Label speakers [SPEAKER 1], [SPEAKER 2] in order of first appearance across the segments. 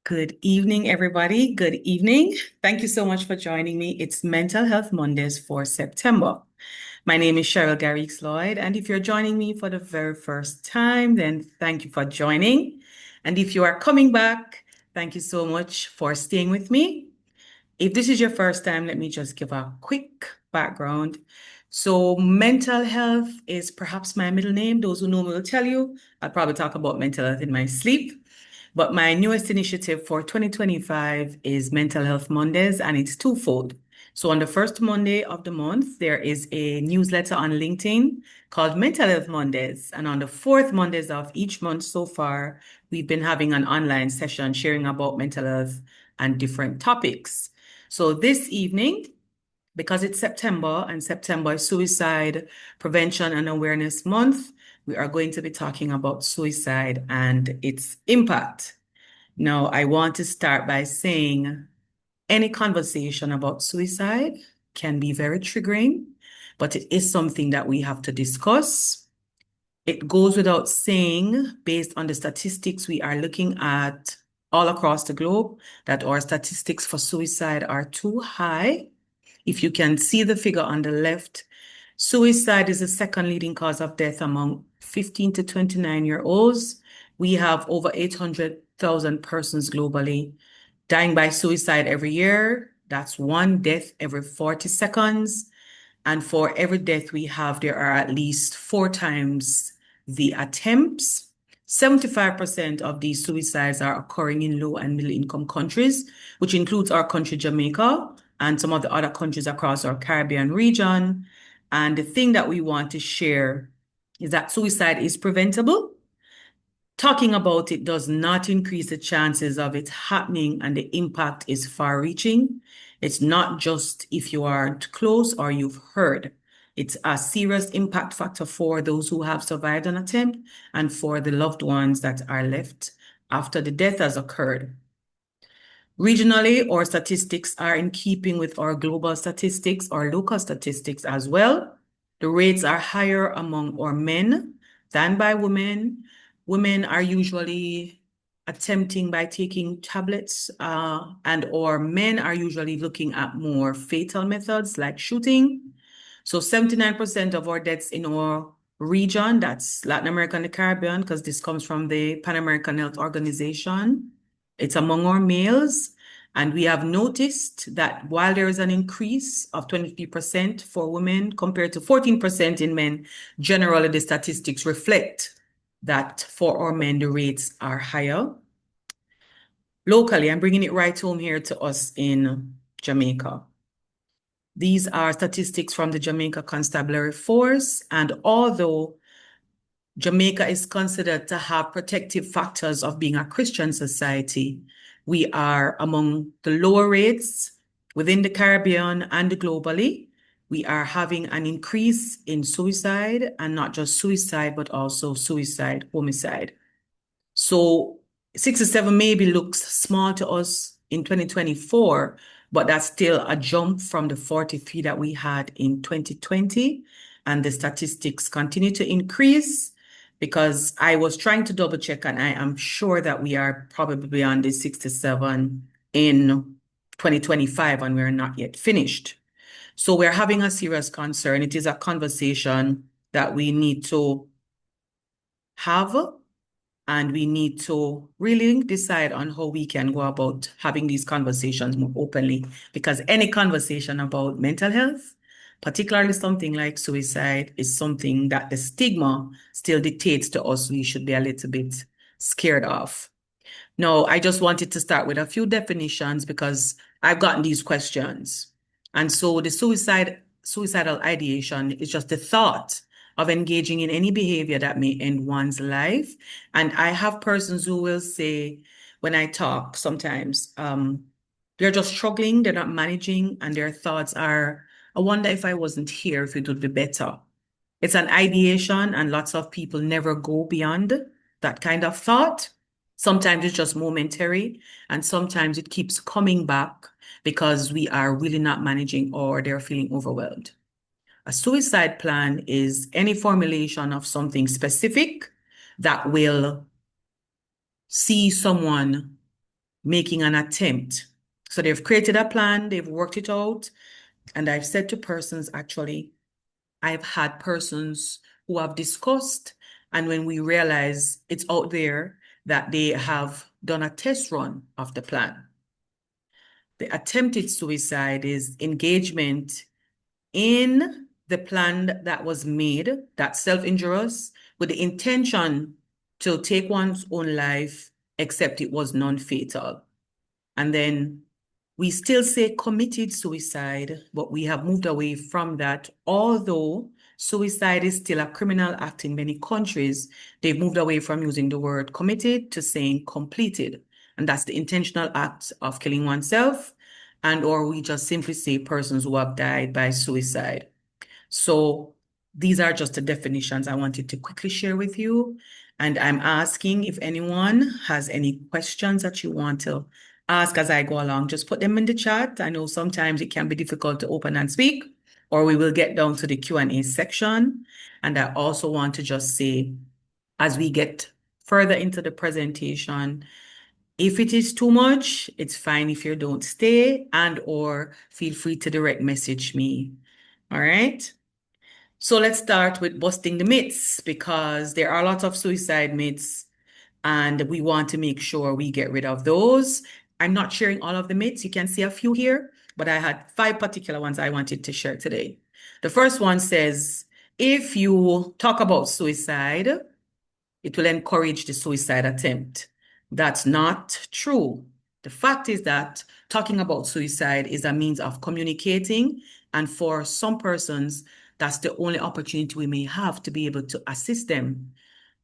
[SPEAKER 1] Good evening, everybody. Good evening. Thank you so much for joining me. It's Mental Health Mondays for September. My name is Cheryl Garrix Lloyd, and if you're joining me for the very first time, then thank you for joining. And if you are coming back, thank you so much for staying with me. If this is your first time, let me just give a quick background. So, mental health is perhaps my middle name. Those who know me will tell you. I'll probably talk about mental health in my sleep. But my newest initiative for 2025 is Mental Health Mondays, and it's twofold. So on the first Monday of the month, there is a newsletter on LinkedIn called Mental Health Mondays. And on the fourth Mondays of each month so far, we've been having an online session sharing about mental health and different topics. So this evening, because it's September and September is Suicide Prevention and Awareness Month, we are going to be talking about suicide and its impact. Now, I want to start by saying any conversation about suicide can be very triggering, but it is something that we have to discuss. It goes without saying, based on the statistics we are looking at all across the globe, that our statistics for suicide are too high. If you can see the figure on the left, suicide is the second leading cause of death among 15 to 29-year-olds. We have over 800,000 persons globally dying by suicide every year. That's one death every 40 seconds. And for every death we have, there are at least 4 times the attempts. 75% of these suicides are occurring in low and middle income countries, which includes our country, Jamaica, and some of the other countries across our Caribbean region. And the thing that we want to share is that suicide is preventable. Talking about it does not increase the chances of it happening, and the impact is far reaching. It's not just if you aren't close or you've heard. It's a serious impact factor for those who have survived an attempt and for the loved ones that are left after the death has occurred. Regionally, our statistics are in keeping with our global statistics or local statistics as well. The rates are higher among our men than by women. Women are usually attempting by taking tablets, and or men are usually looking at more fatal methods like shooting. So 79% of our deaths in our region, that's Latin America and the Caribbean, because this comes from the Pan American Health Organization. It's among our males. And we have noticed that while there is an increase of 23% for women compared to 14% in men, generally the statistics reflect that for our men, the rates are higher. Locally, I'm bringing it right home here to us in Jamaica. These are statistics from the Jamaica Constabulary Force, and although Jamaica is considered to have protective factors of being a Christian society, we are among the lower rates within the Caribbean and globally. We are having an increase in suicide, and not just suicide, but also suicide, homicide. So 67 maybe looks small to us in 2024, but that's still a jump from the 43 that we had in 2020. And the statistics continue to increase because I was trying to double check, and I am sure that we are probably beyond the 67 in 2025, and we're not yet finished. So we're having a serious concern. It is a conversation that we need to have, and we need to really decide on how we can go about having these conversations more openly, because any conversation about mental health, particularly something like suicide, is something that the stigma still dictates to us we should be a little bit scared of. Now, I just wanted to start with a few definitions because I've gotten these questions. And so the suicidal ideation is just the thought of engaging in any behavior that may end one's life. And I have persons who will say, when I talk sometimes, they're just struggling, they're not managing, and their thoughts are, I wonder if I wasn't here, if it would be better. It's an ideation, and lots of people never go beyond that kind of thought. Sometimes it's just momentary, and sometimes it keeps coming back because we are really not managing or they're feeling overwhelmed. A suicide plan is any formulation of something specific that will see someone making an attempt. So they've created a plan, they've worked it out, and I've said to persons, actually, I've had persons who have discussed, and when we realize it's out there, that they have done a test run of the plan. The attempted suicide is engagement in the plan that was made, that's self-injurious, with the intention to take one's own life, except it was non-fatal. And then we still say committed suicide, but we have moved away from that. Although suicide is still a criminal act in many countries, they've moved away from using the word committed to saying completed. And that's the intentional act of killing oneself, and or we just simply say persons who have died by suicide. So these are just the definitions I wanted to quickly share with you. And I'm asking if anyone has any questions that you want to ask as I go along, just put them in the chat. I know sometimes it can be difficult to open and speak, or we will get down to the Q&A section. And I also want to just say, as we get further into the presentation, if it is too much, it's fine if you don't stay, and or feel free to direct message me. All right. So let's start with busting the myths, because there are a lot of suicide myths and we want to make sure we get rid of those. I'm not sharing all of the myths. You can see a few here, but I had 5 particular ones I wanted to share today. The first one says, if you talk about suicide, it will encourage the suicide attempt. That's not true. The fact is that talking about suicide is a means of communicating, and for some persons, that's the only opportunity we may have to be able to assist them.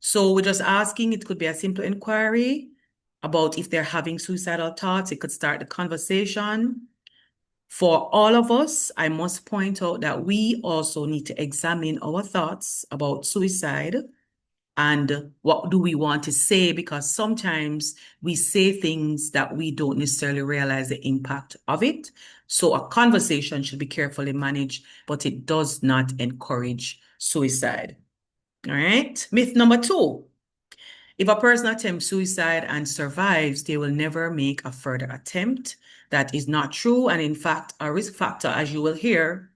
[SPEAKER 1] So we're just asking, it could be a simple inquiry about if they're having suicidal thoughts. It could start the conversation. For all of us, I must point out that we also need to examine our thoughts about suicide and what do we want to say, because sometimes we say things that we don't necessarily realize the impact of it. So a conversation should be carefully managed, but it does not encourage suicide. All right. Myth number 2. If a person attempts suicide and survives, they will never make a further attempt. That is not true. And in fact, a risk factor, as you will hear,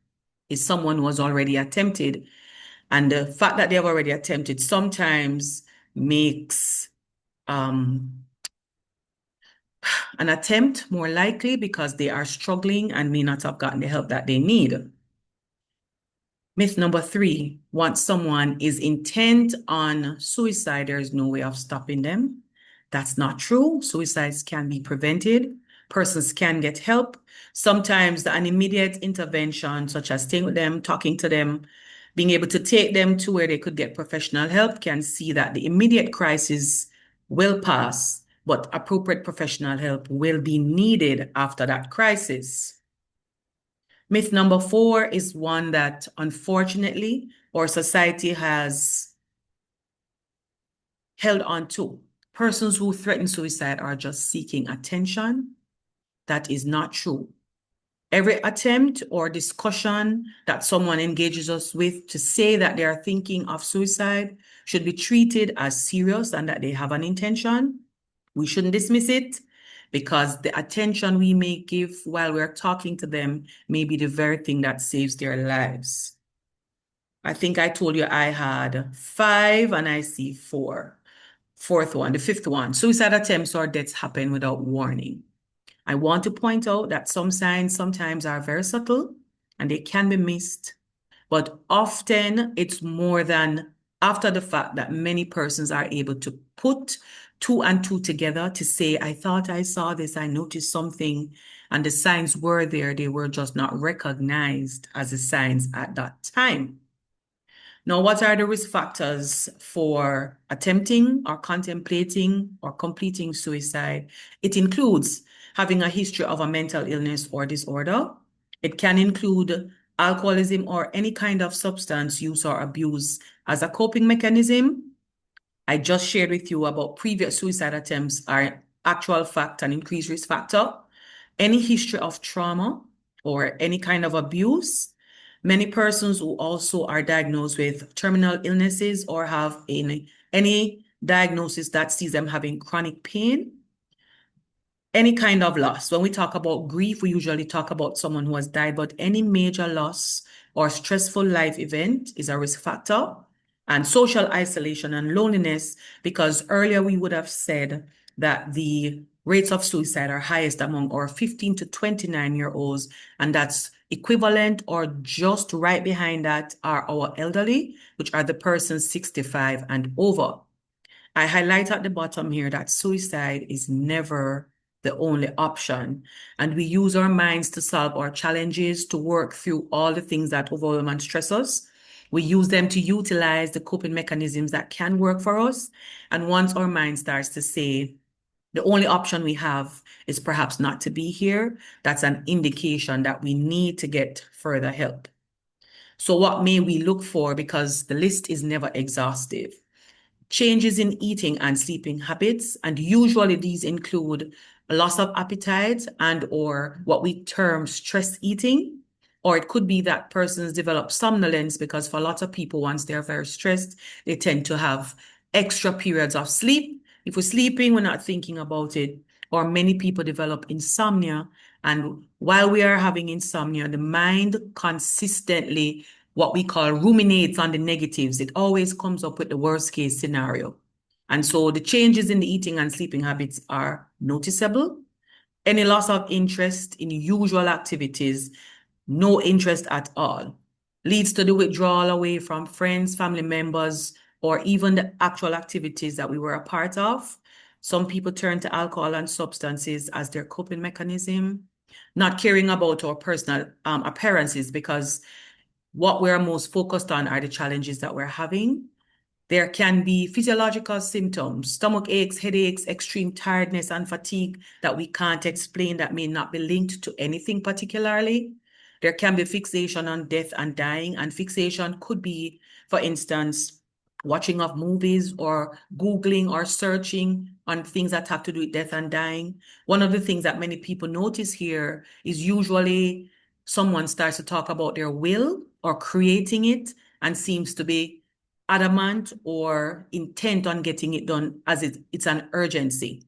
[SPEAKER 1] is someone who has already attempted. And the fact that they have already attempted sometimes makes an attempt more likely, because they are struggling and may not have gotten the help that they need. Myth number 3, once someone is intent on suicide, there is no way of stopping them. That's not true. Suicides can be prevented. Persons can get help. Sometimes an immediate intervention, such as staying with them, talking to them, being able to take them to where they could get professional help, can see that the immediate crisis will pass, but appropriate professional help will be needed after that crisis. Myth number 4 is one that, unfortunately, our society has held on to. Persons who threaten suicide are just seeking attention. That is not true. Every attempt or discussion that someone engages us with to say that they are thinking of suicide should be treated as serious and that they have an intention. We shouldn't dismiss it, because the attention we may give while we're talking to them may be the very thing that saves their lives. I think I told you I had 5 and I see 4. Fourth one, the 5th one, suicide attempts or deaths happen without warning. I want to point out that some signs sometimes are very subtle and they can be missed, but often it's more than after the fact that many persons are able to put 2 and 2 together to say, I thought I saw this, I noticed something, and the signs were there, they were just not recognized as the signs at that time. Now, what are the risk factors for attempting or contemplating or completing suicide? It includes having a history of a mental illness or disorder. It can include alcoholism or any kind of substance use or abuse as a coping mechanism. I just shared with you about previous suicide attempts are actual fact an increased risk factor. Any history of trauma or any kind of abuse. Many persons who also are diagnosed with terminal illnesses or have any diagnosis that sees them having chronic pain. Any kind of loss. When we talk about grief, we usually talk about someone who has died, but any major loss or stressful life event is a risk factor. And social isolation and loneliness, because earlier we would have said that the rates of suicide are highest among our 15 to 29-year-olds, and that's equivalent or just right behind that are our elderly, which are the persons 65 and over. I highlight at the bottom here that suicide is never the only option. And we use our minds to solve our challenges, to work through all the things that overwhelm and stress us. We use them to utilize the coping mechanisms that can work for us. And once our mind starts to say, the only option we have is perhaps not to be here, that's an indication that we need to get further help. So what may we look for? Because the list is never exhaustive. Changes in eating and sleeping habits, and usually these include a loss of appetite and or what we term stress eating, or it could be that persons develop somnolence because for a lot of people, once they're very stressed, they tend to have extra periods of sleep. If we're sleeping, we're not thinking about it, or many people develop insomnia. And while we are having insomnia, the mind consistently what we call ruminates on the negatives. It always comes up with the worst case scenario. And so the changes in the eating and sleeping habits are noticeable. Any loss of interest in usual activities, no interest at all, leads to the withdrawal away from friends, family members, or even the actual activities that we were a part of. Some people turn to alcohol and substances as their coping mechanism, not caring about our personal appearances because what we're most focused on are the challenges that we're having. There can be physiological symptoms, stomach aches, headaches, extreme tiredness, and fatigue that we can't explain that may not be linked to anything particularly. There can be fixation on death and dying, and fixation could be, for instance, watching of movies or Googling or searching on things that have to do with death and dying. One of the things that many people notice here is usually someone starts to talk about their will or creating it and seems to be adamant or intent on getting it done as it's an urgency.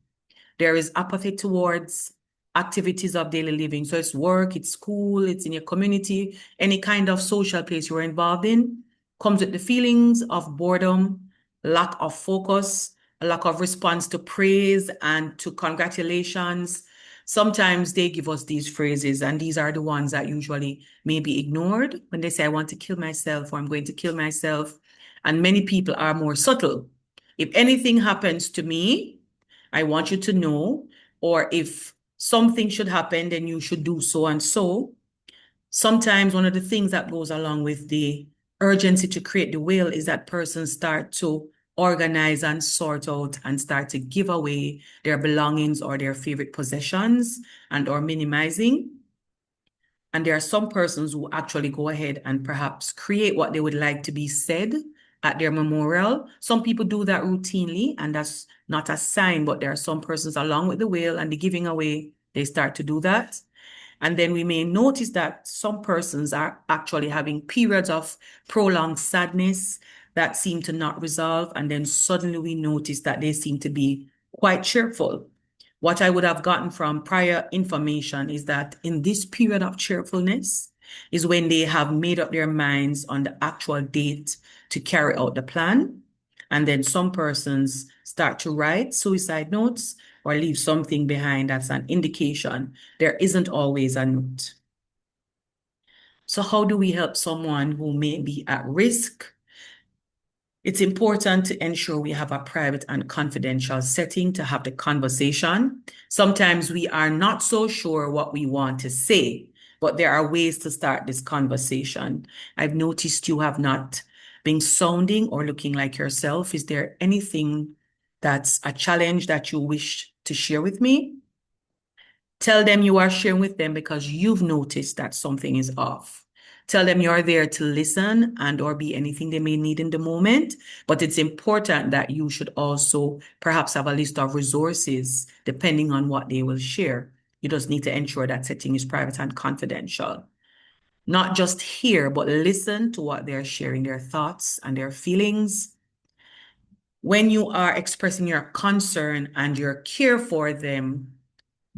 [SPEAKER 1] There is apathy towards activities of daily living. So it's work, it's school, it's in your community, any kind of social place you're involved in comes with the feelings of boredom, lack of focus, a lack of response to praise and to congratulations. Sometimes they give us these phrases, and these are the ones that usually may be ignored when they say, I want to kill myself or I'm going to kill myself. And many people are more subtle. If anything happens to me, I want you to know, or if something should happen, then you should do so and so. Sometimes one of the things that goes along with the urgency to create the will is that persons start to organize and sort out and start to give away their belongings or their favorite possessions and or minimizing. And there are some persons who actually go ahead and perhaps create what they would like to be said at their memorial. Some people do that routinely, and that's not a sign, but there are some persons along with the will and the giving away, they start to do that. And then we may notice that some persons are actually having periods of prolonged sadness that seem to not resolve. And then suddenly we notice that they seem to be quite cheerful. What I would have gotten from prior information is that in this period of cheerfulness is when they have made up their minds on the actual date to carry out the plan. And then some persons start to write suicide notes or leave something behind that's an indication there isn't always a note. So how do we help someone who may be at risk? It's important to ensure we have a private and confidential setting to have the conversation. Sometimes we are not so sure what we want to say, but there are ways to start this conversation. I've noticed you have not been sounding or looking like yourself. Is there anything that's a challenge that you wish to share with me? Tell them you are sharing with them because you've noticed that something is off. Tell them you're there to listen and or be anything they may need in the moment. But it's important that you should also perhaps have a list of resources depending on what they will share. You just need to ensure that setting is private and confidential. Not just hear, but listen to what they're sharing, their thoughts and their feelings. When you are expressing your concern and your care for them,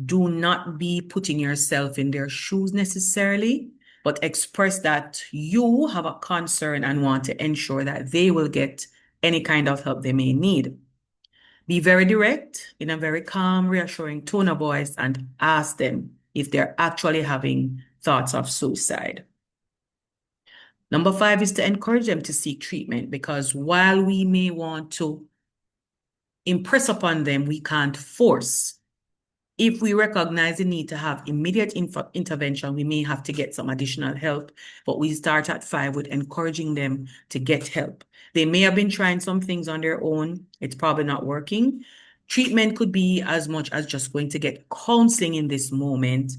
[SPEAKER 1] Do not be putting yourself in their shoes necessarily, but express that you have a concern and want to ensure that they will get any kind of help they may need. Be very direct in a very calm, reassuring tone of voice and ask them if they're actually having thoughts of suicide. Number 5 is to encourage them to seek treatment, because while we may want to impress upon them, we can't force. If we recognize the need to have immediate intervention, we may have to get some additional help, but we start at 5 with encouraging them to get help. They may have been trying some things on their own. It's probably not working. Treatment could be as much as just going to get counseling in this moment,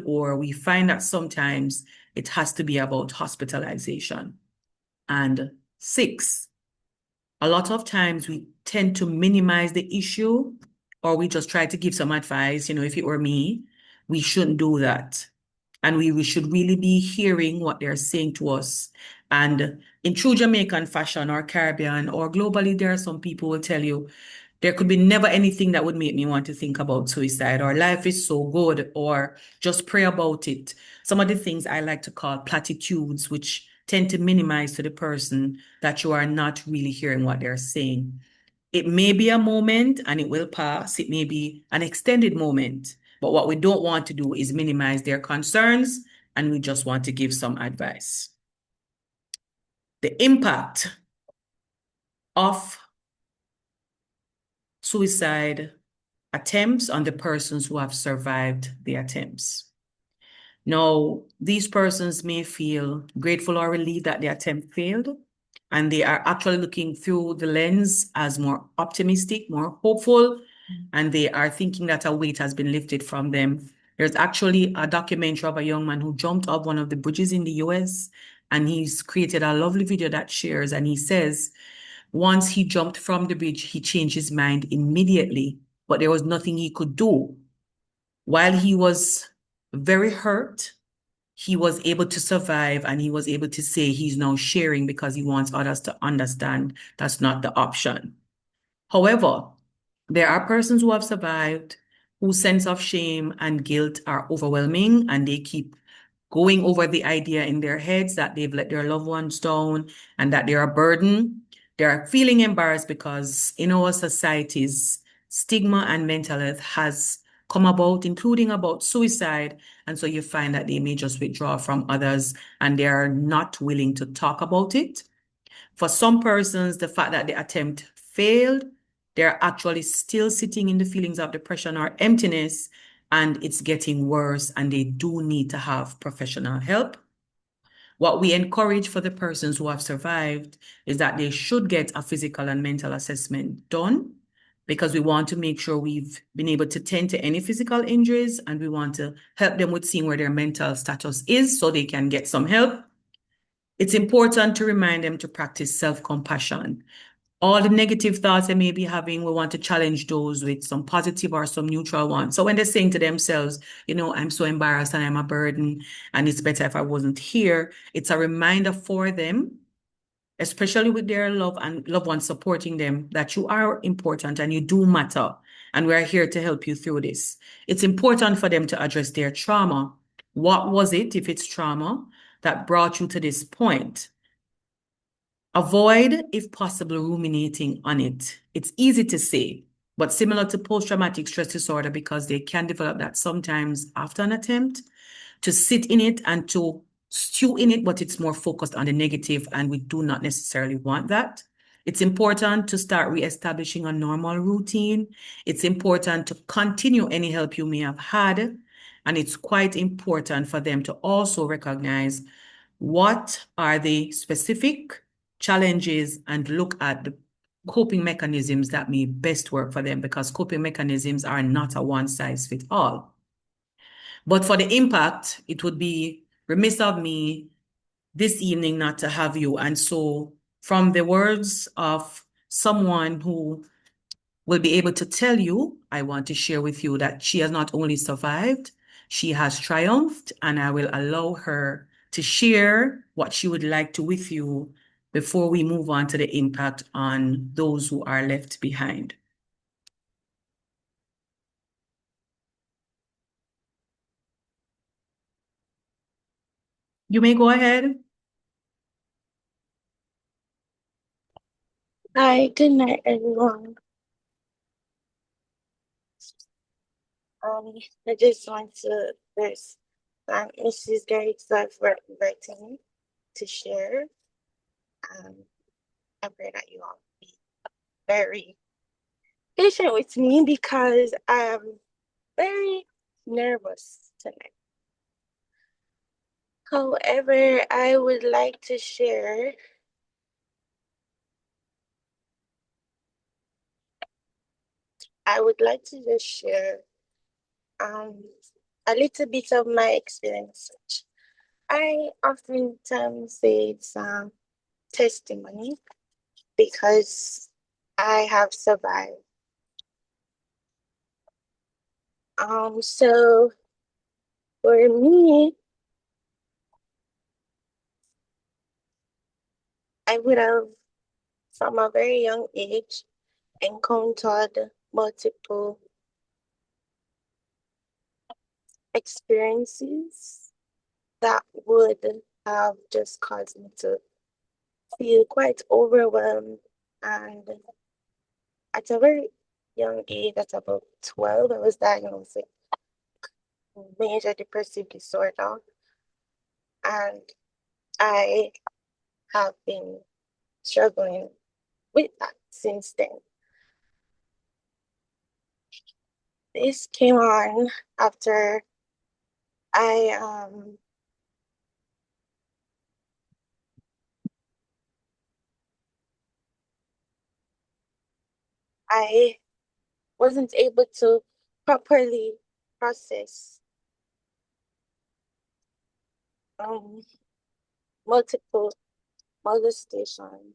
[SPEAKER 1] or we find that sometimes it has to be about hospitalization. And 6, a lot of times we tend to minimize the issue, or we just try to give some advice. If it were me, we shouldn't do that. And we should really be hearing what they're saying to us. And in true Jamaican fashion or Caribbean or globally, there are some people who will tell you, there could be never anything that would make me want to think about suicide, or life is so good, or just pray about it. Some of the things I like to call platitudes, which tend to minimize to the person that you are not really hearing what they're saying. It may be a moment and it will pass. It may be an extended moment. But what we don't want to do is minimize their concerns, and we just want to give some advice. The impact of suicide attempts on the persons who have survived the attempts. Now, these persons may feel grateful or relieved that the attempt failed, and they are actually looking through the lens as more optimistic, more hopeful, and they are thinking that a weight has been lifted from them. There's actually a documentary of a young man who jumped off one of the bridges in the US, and he's created a lovely video that shares, and he says, once he jumped from the bridge, he changed his mind immediately, but there was nothing he could do. While he was very hurt, he was able to survive, and he was able to say he's now sharing because he wants others to understand that's not the option. However, there are persons who have survived whose sense of shame and guilt are overwhelming, and they keep going over the idea in their heads that they've let their loved ones down and that they're a burden. They're feeling embarrassed because in our societies, stigma and mental health has come about, including about suicide. And so you find that they may just withdraw from others and they are not willing to talk about it. For some persons, the fact that the attempt failed, they're actually still sitting in the feelings of depression or emptiness, and it's getting worse, and they do need to have professional help. What we encourage for the persons who have survived is that they should get a physical and mental assessment done, because we want to make sure we've been able to tend to any physical injuries, and we want to help them with seeing where their mental status is so they can get some help. It's important to remind them to practice self-compassion. All the negative thoughts they may be having, we want to challenge those with some positive or some neutral ones. So when they're saying to themselves, I'm so embarrassed and I'm a burden and it's better if I wasn't here, it's a reminder for them, especially with their loved ones supporting them, that you are important and you do matter. And we're here to help you through this. It's important for them to address their trauma. What was it, if it's trauma, that brought you to this point? Avoid, if possible, ruminating on it. It's easy to say, but similar to post-traumatic stress disorder, because they can develop that sometimes after an attempt, to sit in it and to stew in it, but it's more focused on the negative, and we do not necessarily want that. It's important to start reestablishing a normal routine. It's important to continue any help you may have had, and it's quite important for them to also recognize what are the specific challenges and look at the coping mechanisms that may best work for them, because coping mechanisms are not a one-size-fits-all. But for the impact, it would be remiss of me this evening not to have you. And so from the words of someone who will be able to tell you, I want to share with you that she has not only survived, she has triumphed, and I will allow her to share what she would like to with you before we move on to the impact on those who are left behind. You may go ahead.
[SPEAKER 2] Hi, good night, everyone. Um, I just want to first thank Mrs. Garrett for inviting me to share. Um, I pray that you all be very patient with me because I am very nervous tonight. However, I would like to just share um a little bit of my experience. I oftentimes say it's testimony because I have survived. So for me, I would have from a very young age encountered multiple experiences that would have just caused me to feel quite overwhelmed. And at a very young age, at about 12, I was diagnosed with major depressive disorder. And I have been struggling with that since then. This came on after I um I wasn't able to properly process um multiple molestation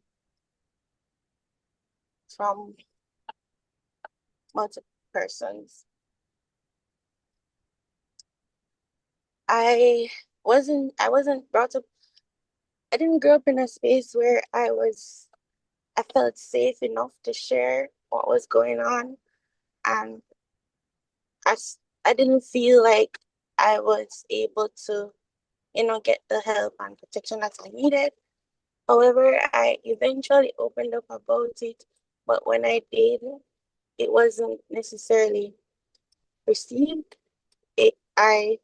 [SPEAKER 2] from multiple persons. I I wasn't brought up I didn't grow up in a space where I felt safe enough to share what was going on, and I didn't feel like I was able to, get the help and protection that I needed. However, I eventually opened up about it, but when I did, it wasn't necessarily received. It I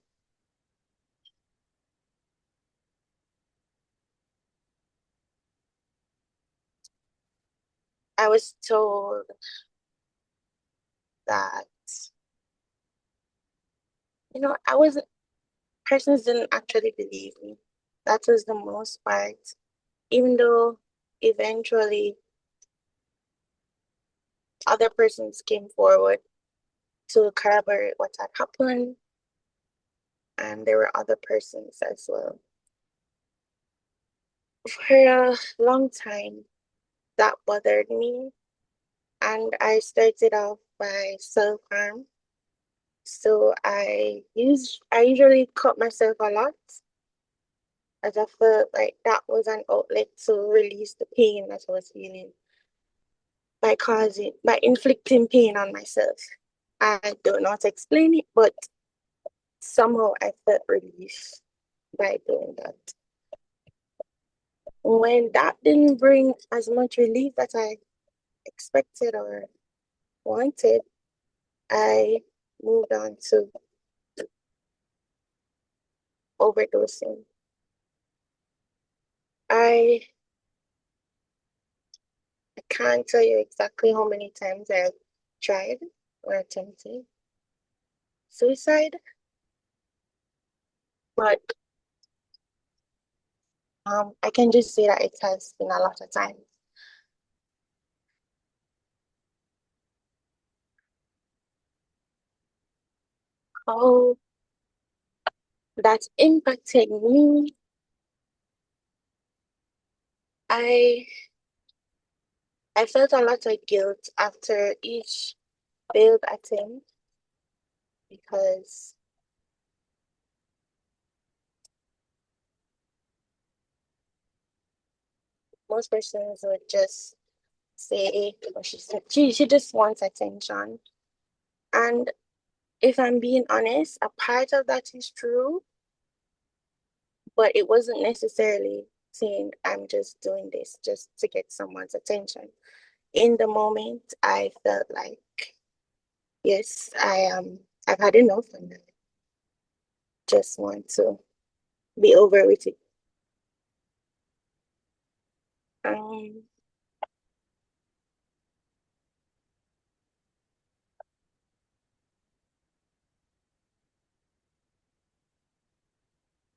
[SPEAKER 2] was told that, I wasn't persons didn't actually believe me. That was the most part. Even though eventually other persons came forward to corroborate what had happened, and there were other persons as well. For a long time, that bothered me, and I started off by self-harm. So I usually cut myself a lot as I felt like that was an outlet to release the pain that I was feeling by inflicting pain on myself. I don't know how to explain it, but somehow I felt relief by doing that. When that didn't bring as much relief that I expected or wanted, I moved on to overdosing. I I can't tell you exactly how many times I've tried or attempted suicide, but I can just say that it has been a lot of times. How that impacted me, I I felt a lot of guilt after each failed attempt because most persons would just say, or she just wants attention. And if I'm being honest, a part of that is true, but it wasn't necessarily saying I'm just doing this just to get someone's attention. In the moment, I felt like, yes, I've had enough and I just want to be over with it. Um,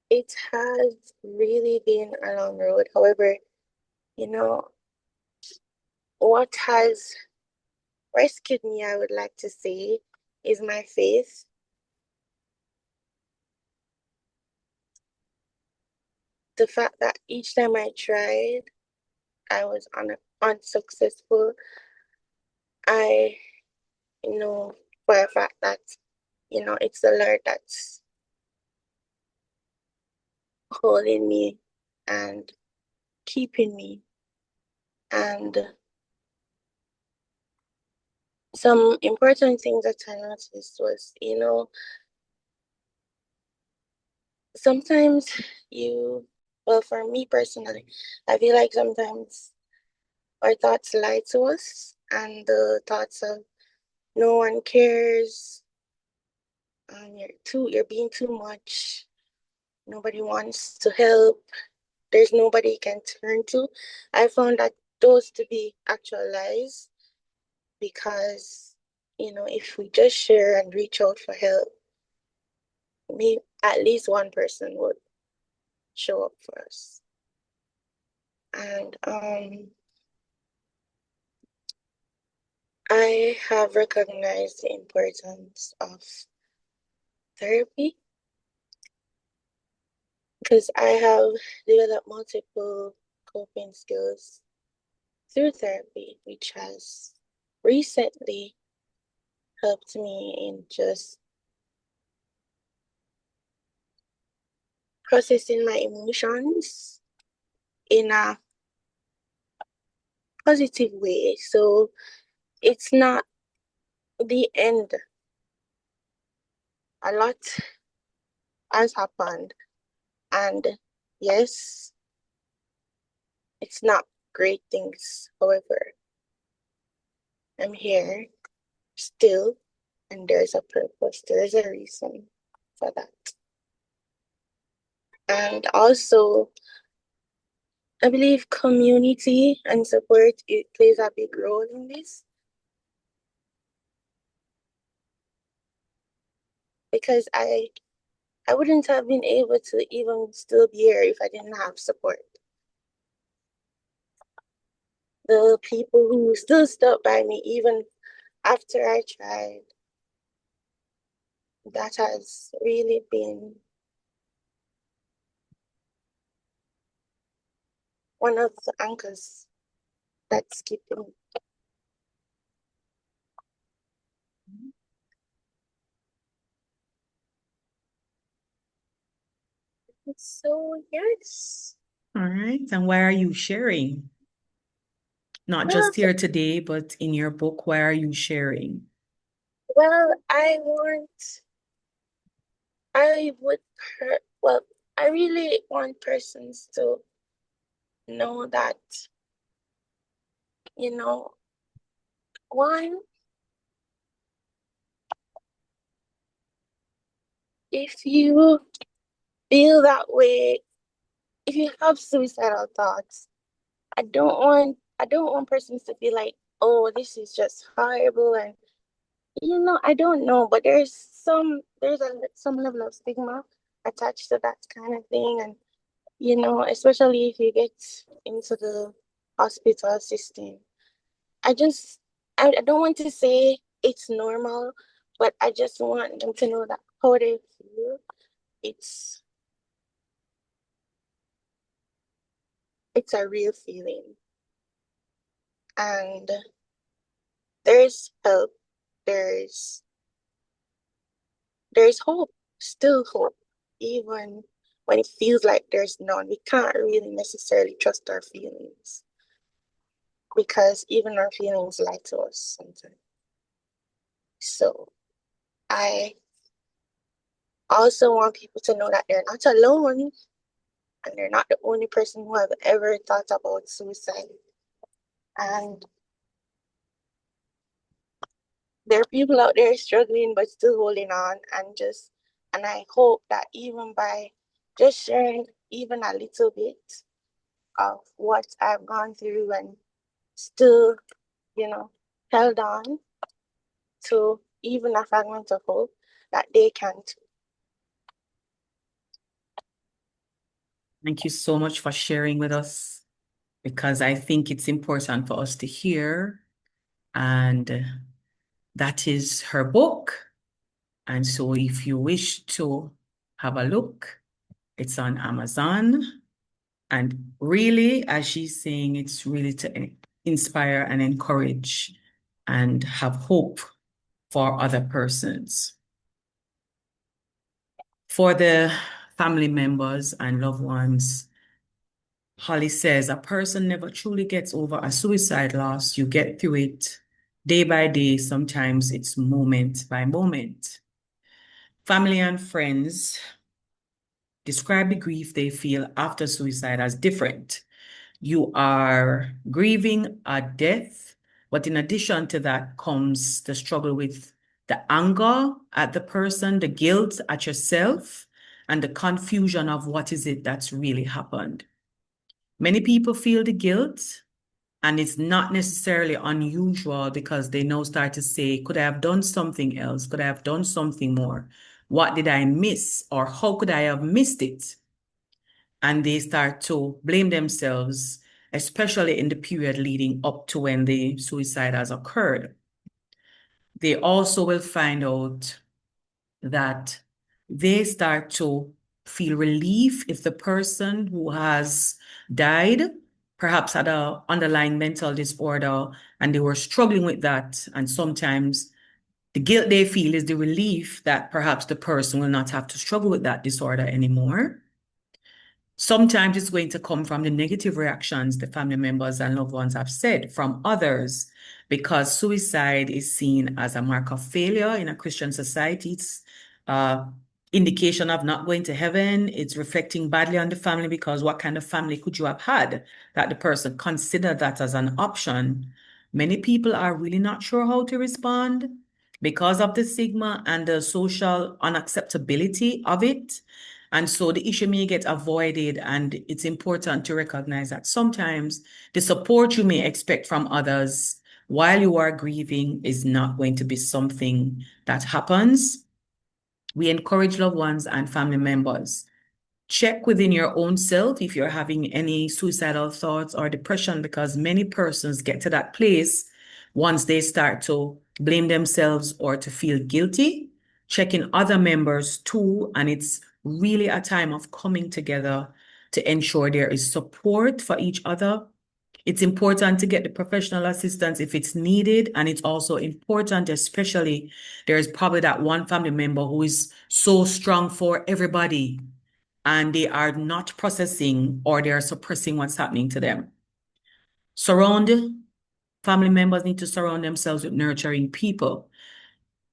[SPEAKER 2] it has really been a long road. However, you know, what has rescued me, I would like to say, is my faith. The fact that each time I tried, I was unsuccessful. I know for a fact that, it's the Lord that's holding me and keeping me. And some important things that I noticed was, sometimes well, for me personally, I feel like sometimes our thoughts lie to us, and the thoughts of no one cares, you're being too much, nobody wants to help, there's nobody you can turn to. I found that those to be actual lies because, if we just share and reach out for help, maybe at least one person would show up for us. And I have recognized the importance of therapy because I have developed multiple coping skills through therapy, which has recently helped me in just processing my emotions in a positive way. So it's not the end. A lot has happened, and yes, it's not great things. However, I'm here still, and there's a purpose, there's a reason for that. And also, I believe community and support, it plays a big role in this because I wouldn't have been able to even still be here if I didn't have support. The people who still stuck by me even after I tried, that has really been one of the anchors that's keeping me. So yes.
[SPEAKER 1] All right. And why are you sharing? Not
[SPEAKER 2] Well,
[SPEAKER 1] just here today, but in your book, why are you sharing?
[SPEAKER 2] well, I would, well, I really want persons to know that, you know, one, if you feel that way, if you have suicidal thoughts, I don't want persons to feel like, oh, this is just horrible, and I don't know, but there's some level of stigma attached to that kind of thing, and especially if you get into the hospital system. I just I don't want to say it's normal, but I just want them to know that how they feel, it's it's a real feeling. And there's help, there's there's hope, still hope, even when it feels like there's none. We can't really necessarily trust our feelings because even our feelings lie to us sometimes. So I also want people to know that they're not alone. and they're not the only person who have ever thought about suicide. And there are people out there struggling but still holding on, and I hope that even by just sharing even a little bit of what I've gone through and still, held on to even a fragment of hope, that they can too.
[SPEAKER 1] Thank you so much for sharing with us, because I think it's important for us to hear. And that is her book. And so if you wish to have a look, it's on Amazon. And really, as she's saying, it's really to inspire and encourage and have hope for other persons. For the family members and loved ones, Holly says, a person never truly gets over a suicide loss. You get through it day by day. Sometimes it's moment by moment. Family and friends describe the grief they feel after suicide as different. You are grieving a death, but in addition to that comes the struggle with the anger at the person, the guilt at yourself, and the confusion of what is it that's really happened. Many people feel the guilt, and it's not necessarily unusual because they now start to say, could I have done something else? Could I have done something more? What did I miss? Or how could I have missed it? And they start to blame themselves, especially in the period leading up to when the suicide has occurred. They also will find out that they start to feel relief if the person who has died perhaps had an underlying mental disorder and they were struggling with that. And sometimes the guilt they feel is the relief that perhaps the person will not have to struggle with that disorder anymore. Sometimes it's going to come from the negative reactions the family members and loved ones have said from others, because suicide is seen as a mark of failure in a Christian society. It's indication of not going to heaven. It's reflecting badly on the family, because what kind of family could you have had that the person considered that as an option? Many people are really not sure how to respond because of the stigma and the social unacceptability of it. And so the issue may get avoided, and it's important to recognize that sometimes the support you may expect from others while you are grieving is not going to be something that happens. We encourage loved ones and family members, check within your own self if you're having any suicidal thoughts or depression, because many persons get to that place once they start to blame themselves or to feel guilty. Checking other members too, and it's really a time of coming together to ensure there is support for each other. It's important to get the professional assistance if it's needed. And it's also important, especially there's probably that one family member who is so strong for everybody and they are not processing or they are suppressing what's happening to them. Family members need to surround themselves with nurturing people.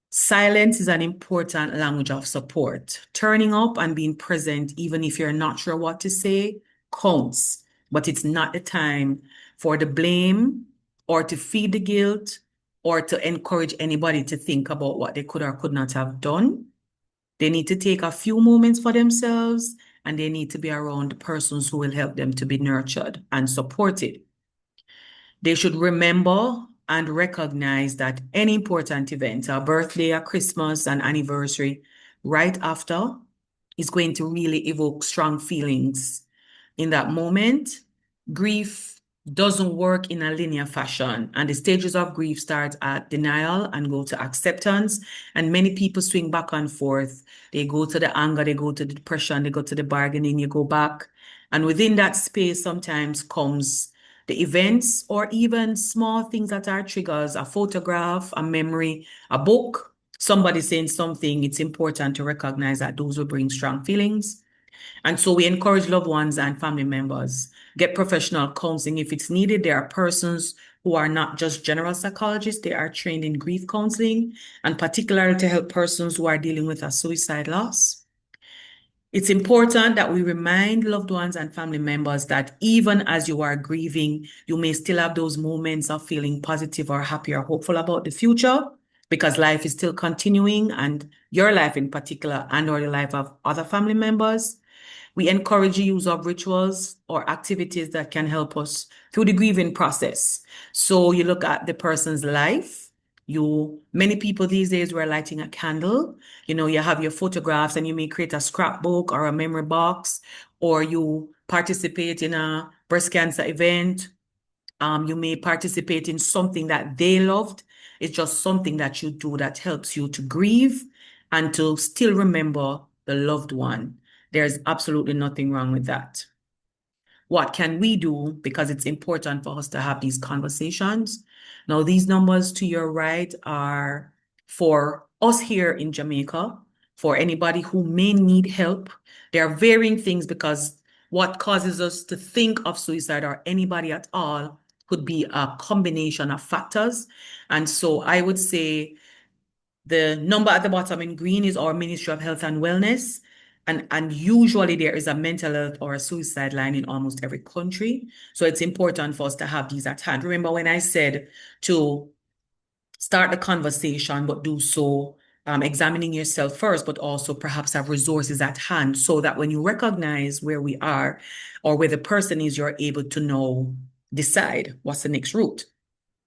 [SPEAKER 1] Silence is an important language of support. Turning up and being present, even if you're not sure what to say, counts. But it's not the time for the blame or to feed the guilt or to encourage anybody to think about what they could or could not have done. They need to take a few moments for themselves, and they need to be around the persons who will help them to be nurtured and supported. They should remember and recognize that any important event, a birthday, a Christmas, an anniversary, right after is going to really evoke strong feelings in that moment. Grief doesn't work in a linear fashion, and the stages of grief start at denial and go to acceptance. And many people swing back and forth. They go to the anger, they go to the depression, they go to the bargaining, you go back. And within that space sometimes comes the events or even small things that are triggers, a photograph, a memory, a book, somebody saying something. It's important to recognize that those will bring strong feelings. And so we encourage loved ones and family members, get professional counseling if it's needed. There are persons who are not just general psychologists, they are trained in grief counseling, and particularly to help persons who are dealing with a suicide loss. It's important that we remind loved ones and family members that even as you are grieving, you may still have those moments of feeling positive or happy or hopeful about the future because life is still continuing and your life in particular and or the life of other family members. We encourage the use of rituals or activities that can help us through the grieving process. So you look at the person's life. Many people these days were lighting a candle. You have your photographs and you may create a scrapbook or a memory box, or you participate in a breast cancer event. You may participate in something that they loved. It's just something that you do that helps you to grieve and to still remember the loved one. There's absolutely nothing wrong with that. What can we do? Because it's important for us to have these conversations. Now, these numbers to your right are for us here in Jamaica, for anybody who may need help. There are varying things because what causes us to think of suicide or anybody at all could be a combination of factors. And so I would say the number at the bottom in green is our Ministry of Health and Wellness. And usually there is a mental health or a suicide line in almost every country. So it's important for us to have these at hand. Remember when I said to start the conversation, but do so examining yourself first, but also perhaps have resources at hand so that when you recognize where we are or where the person is, you're able to know, decide what's the next route.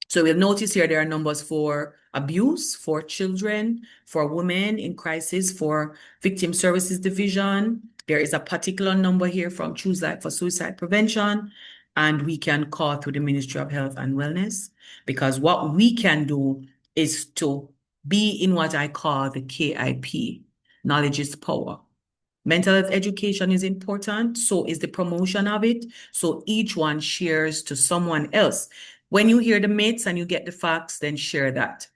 [SPEAKER 1] So we'll notice here there are numbers for abuse, for children, for women in crisis, for Victim Services Division. There is a particular number here from Choose Life for suicide prevention, and we can call through the Ministry of Health and Wellness because what we can do is to be in what I call the KIP, knowledge is power. Mental health education is important, so is the promotion of it. So each one shares to someone else. When you hear the myths and you get the facts, then share that.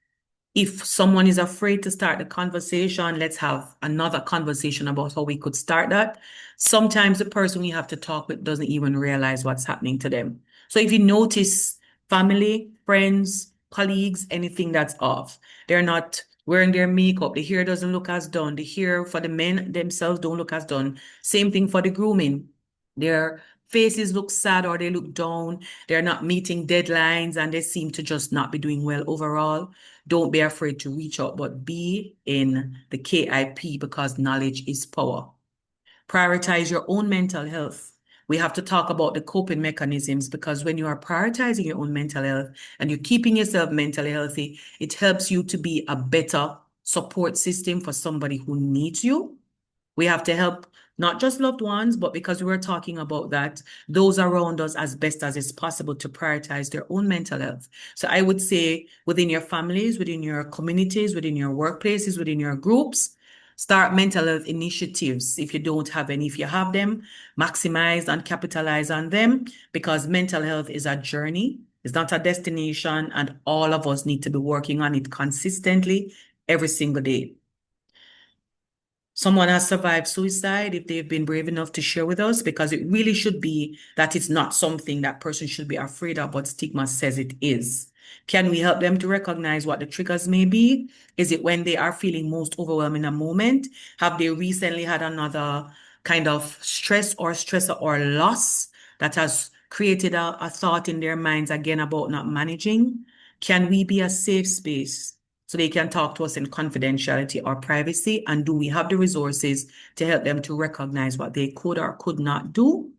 [SPEAKER 1] If someone is afraid to start the conversation, let's have another conversation about how we could start that. Sometimes the person we have to talk with doesn't even realize what's happening to them. So if you notice family, friends, colleagues, anything that's off, they're not wearing their makeup, the hair doesn't look as done, the hair for the men themselves don't look as done. Same thing for the grooming. Their faces look sad or they look down, they're not meeting deadlines and they seem to just not be doing well overall. Don't be afraid to reach out, but be in the KIP because knowledge is power. Prioritize your own mental health. We have to talk about the coping mechanisms because when you are prioritizing your own mental health and you're keeping yourself mentally healthy, it helps you to be a better support system for somebody who needs you. We have to help not just loved ones, but because we were talking about that, those around us as best as it's possible to prioritize their own mental health. So I would say within your families, within your communities, within your workplaces, within your groups, start mental health initiatives if you don't have any. If you have them, maximize and capitalize on them because mental health is a journey. It's not a destination, and all of us need to be working on it consistently every single day. Someone has survived suicide, if they've been brave enough to share with us, because it really should be that it's not something that person should be afraid of, but stigma says it is. Can we help them to recognize what the triggers may be? Is it when they are feeling most overwhelmed in a moment? Have they recently had another kind of stress or stressor or loss that has created a thought in their minds again about not managing? Can we be a safe space so they can talk to us in confidentiality or privacy? And do we have the resources to help them to recognize what they could or could not do?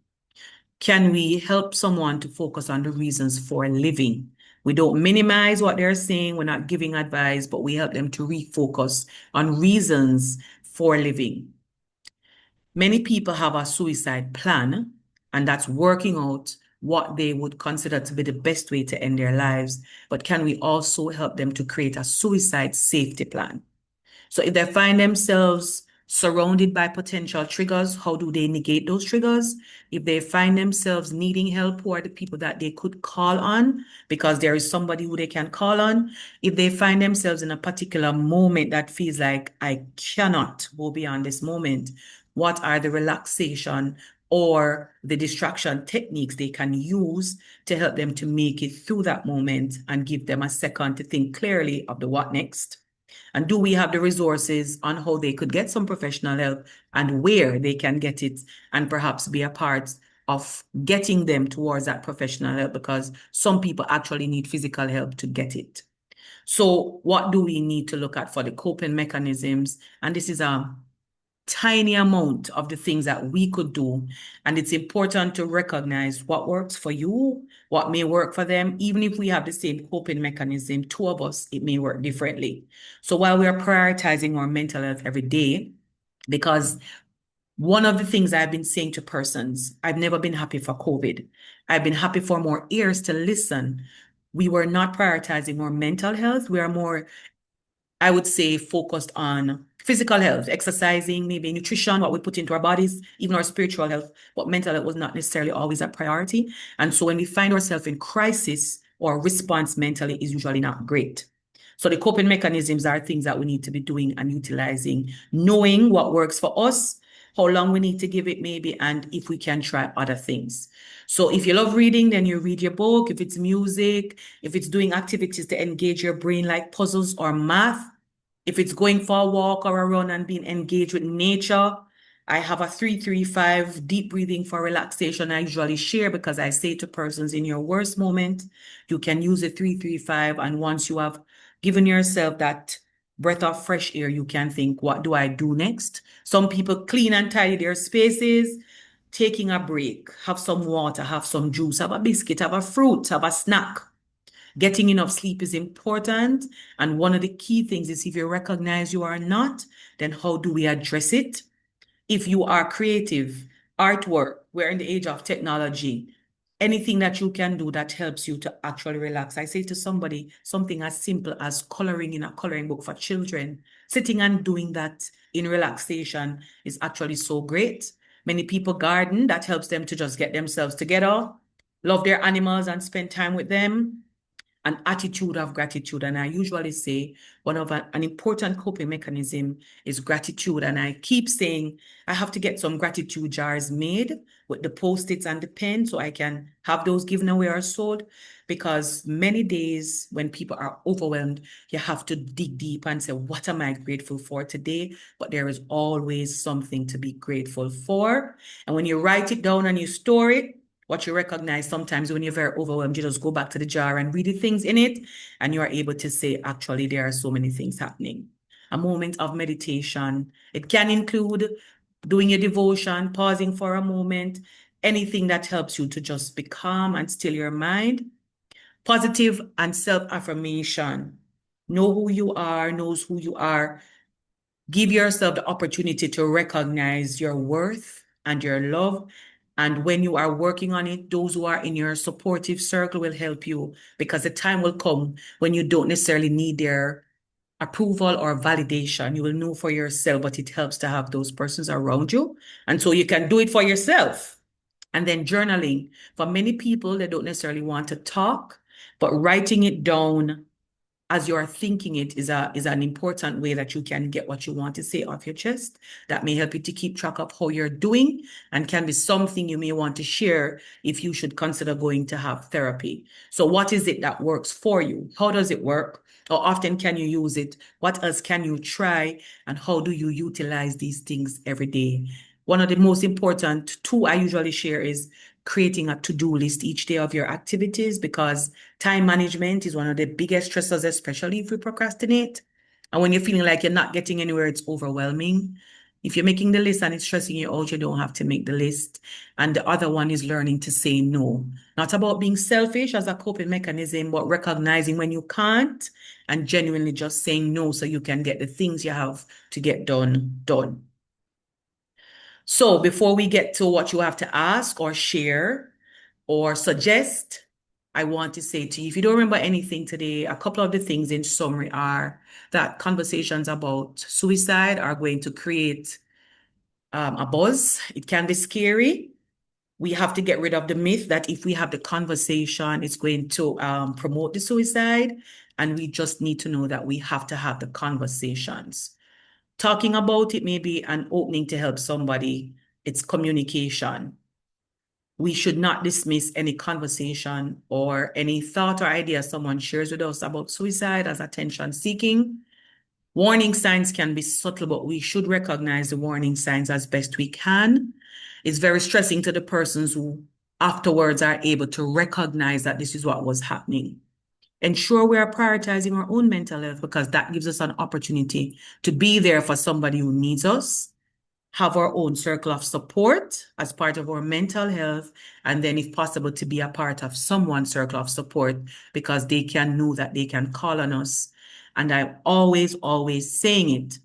[SPEAKER 1] Can we help someone to focus on the reasons for living? We don't minimize what they're saying. We're not giving advice, but we help them to refocus on reasons for living. Many people have a suicide plan, and that's working out what they would consider to be the best way to end their lives. But can we also help them to create a suicide safety plan? So if they find themselves surrounded by potential triggers, how do they negate those triggers? If they find themselves needing help, who are the people that they could call on because there is somebody who they can call on? If they find themselves in a particular moment that feels like I cannot go beyond this moment, what are the relaxation or the distraction techniques they can use to help them to make it through that moment and give them a second to think clearly of the what next? And do we have the resources on how they could get some professional help and where they can get it and perhaps be a part of getting them towards that professional help, because some people actually need physical help to get it. So what do we need to look at for the coping mechanisms? And this is a tiny amount of the things that we could do. And it's important to recognize what works for you, what may work for them. Even if we have the same coping mechanism, two of us, it may work differently. So while we are prioritizing our mental health every day, because one of the things I've been saying to persons, I've never been happy for COVID. I've been happy for more ears to listen. We were not prioritizing our mental health. We are more, I would say, focused on physical health, exercising, maybe nutrition, what we put into our bodies, even our spiritual health, but mental health was not necessarily always a priority. And so when we find ourselves in crisis, our response mentally is usually not great. So the coping mechanisms are things that we need to be doing and utilizing, knowing what works for us, how long we need to give it maybe, and if we can try other things. So if you love reading, then you read your book. If it's music, if it's doing activities to engage your brain like puzzles or math, if it's going for a walk or a run and being engaged with nature, I have a 3-3-5 deep breathing for relaxation I usually share, because I say to persons, in your worst moment, you can use a 3-3-5. And once you have given yourself that breath of fresh air, you can think, what do I do next? Some people clean and tidy their spaces, taking a break, have some water, have some juice, have a biscuit, have a fruit, have a snack. Getting enough sleep is important. And one of the key things is, if you recognize you are not, then how do we address it? If you are creative, artwork, we're in the age of technology, anything that you can do that helps you to actually relax. I say to somebody, something as simple as coloring in a coloring book for children, sitting and doing that in relaxation is actually so great. Many people garden, that helps them to just get themselves together, love their animals and spend time with them. An attitude of gratitude. And I usually say an important coping mechanism is gratitude. And I keep saying I have to get some gratitude jars made with the Post-its and the pen so I can have those given away or sold. Because many days when people are overwhelmed, you have to dig deep and say, what am I grateful for today? But there is always something to be grateful for. And when you write it down and you store it, what you recognize sometimes when you're very overwhelmed, you just go back to the jar and read the things in it, and you are able to say, actually, there are so many things happening. A moment of meditation. It can include doing your devotion, pausing for a moment, anything that helps you to just be calm and still your mind. Positive and self-affirmation. Know who you are, knows who you are. Give yourself the opportunity to recognize your worth and your love. And when you are working on it, those who are in your supportive circle will help you, because the time will come when you don't necessarily need their approval or validation. You will know for yourself, but it helps to have those persons around you. And so you can do it for yourself. And then journaling. For many people, they don't necessarily want to talk, but writing it down as you are thinking it is an important way that you can get what you want to say off your chest. That may help you to keep track of how you're doing, and can be something you may want to share if you should consider going to have therapy. So what is it that works for you? How does it work? How often can you use it? What else can you try? And how do you utilize these things every day? One of the most important two I usually share is creating a to-do list each day of your activities, because time management is one of the biggest stressors, especially if we procrastinate. And when you're feeling like you're not getting anywhere, it's overwhelming. If you're making the list and it's stressing you out, you don't have to make the list. And the other one is learning to say no. Not about being selfish as a coping mechanism, but recognizing when you can't and genuinely just saying no so you can get the things you have to get done. So before we get to what you have to ask or share or suggest, I want to say to you, if you don't remember anything today, a couple of the things in summary are that conversations about suicide are going to create a buzz. It can be scary. We have to get rid of the myth that if we have the conversation, it's going to promote the suicide. And we just need to know that we have to have the conversations. Talking about it may be an opening to help somebody. It's communication. We should not dismiss any conversation or any thought or idea someone shares with us about suicide as attention seeking. Warning signs can be subtle, but we should recognize the warning signs as best we can. It's very stressing to the persons who afterwards are able to recognize that this is what was happening. Ensure we are prioritizing our own mental health because that gives us an opportunity to be there for somebody who needs us, have our own circle of support as part of our mental health, and then, if possible, to be a part of someone's circle of support because they can know that they can call on us. And I'm always saying it.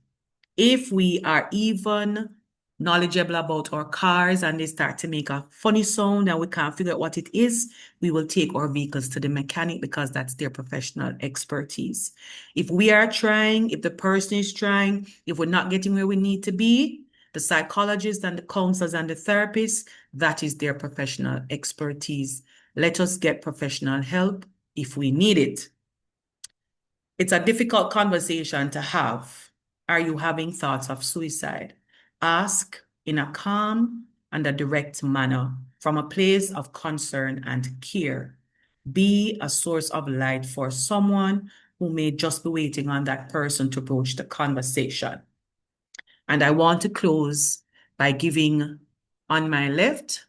[SPEAKER 1] If we are even knowledgeable about our cars and they start to make a funny sound and we can't figure out what it is, we will take our vehicles to the mechanic because that's their professional expertise. If we are trying, if the person is trying, if we're not getting where we need to be, the psychologists and the counselors and the therapists, that is their professional expertise. Let us get professional help if we need it. It's a difficult conversation to have. Are you having thoughts of suicide? Ask in a calm and a direct manner from a place of concern and care. Be a source of light for someone who may just be waiting on that person to broach the conversation. And I want to close by giving on my left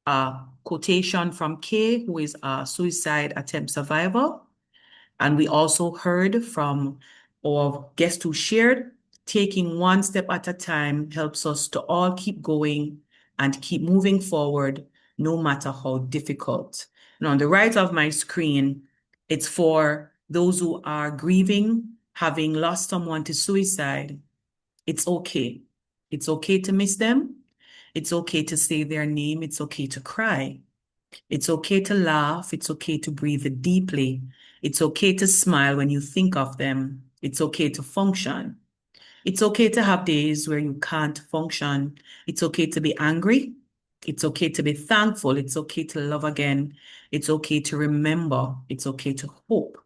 [SPEAKER 1] a quotation from Kay, who is a suicide attempt survivor. And we also heard from our guest who shared, taking one step at a time helps us to all keep going and keep moving forward, no matter how difficult. And on the right of my screen, it's for those who are grieving, having lost someone to suicide. It's okay. It's okay to miss them. It's okay to say their name. It's okay to cry. It's okay to laugh. It's okay to breathe deeply. It's okay to smile when you think of them. It's okay to function. It's okay to have days where you can't function. It's okay to be angry. It's okay to be thankful. It's okay to love again. It's okay to remember. It's okay to hope.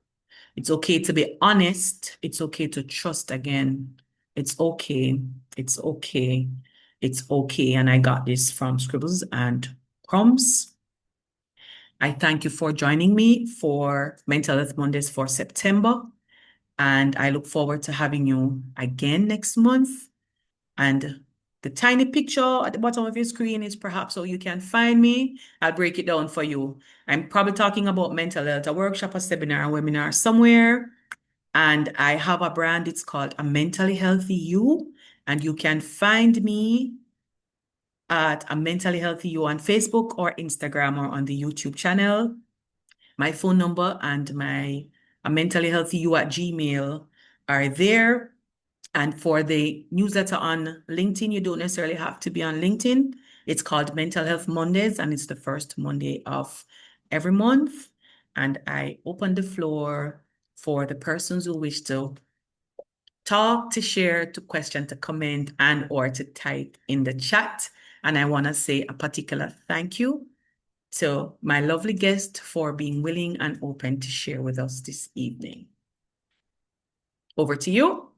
[SPEAKER 1] It's okay to be honest. It's okay to trust again. It's okay. It's okay. It's okay. And I got this from Scribbles and Crumbs. I thank you for joining me for Mental Health Mondays for September. And I look forward to having you again next month. And the tiny picture at the bottom of your screen is perhaps how you can find me. I'll break it down for you. I'm probably talking about mental health, a workshop, a seminar, a webinar somewhere. And I have a brand, it's called A Mentally Healthy You. And you can find me at A Mentally Healthy You on Facebook or Instagram or on the YouTube channel. My phone number and my A Mentally Healthy You at Gmail are there. And for the newsletter on LinkedIn, you don't necessarily have to be on LinkedIn. It's called Mental Health Mondays, and it's the first Monday of every month. And I open the floor for the persons who wish to talk, to share, to question, to comment, and or to type in the chat. And I want to say a particular thank you to my lovely guest for being willing and open to share with us this evening. Over to you.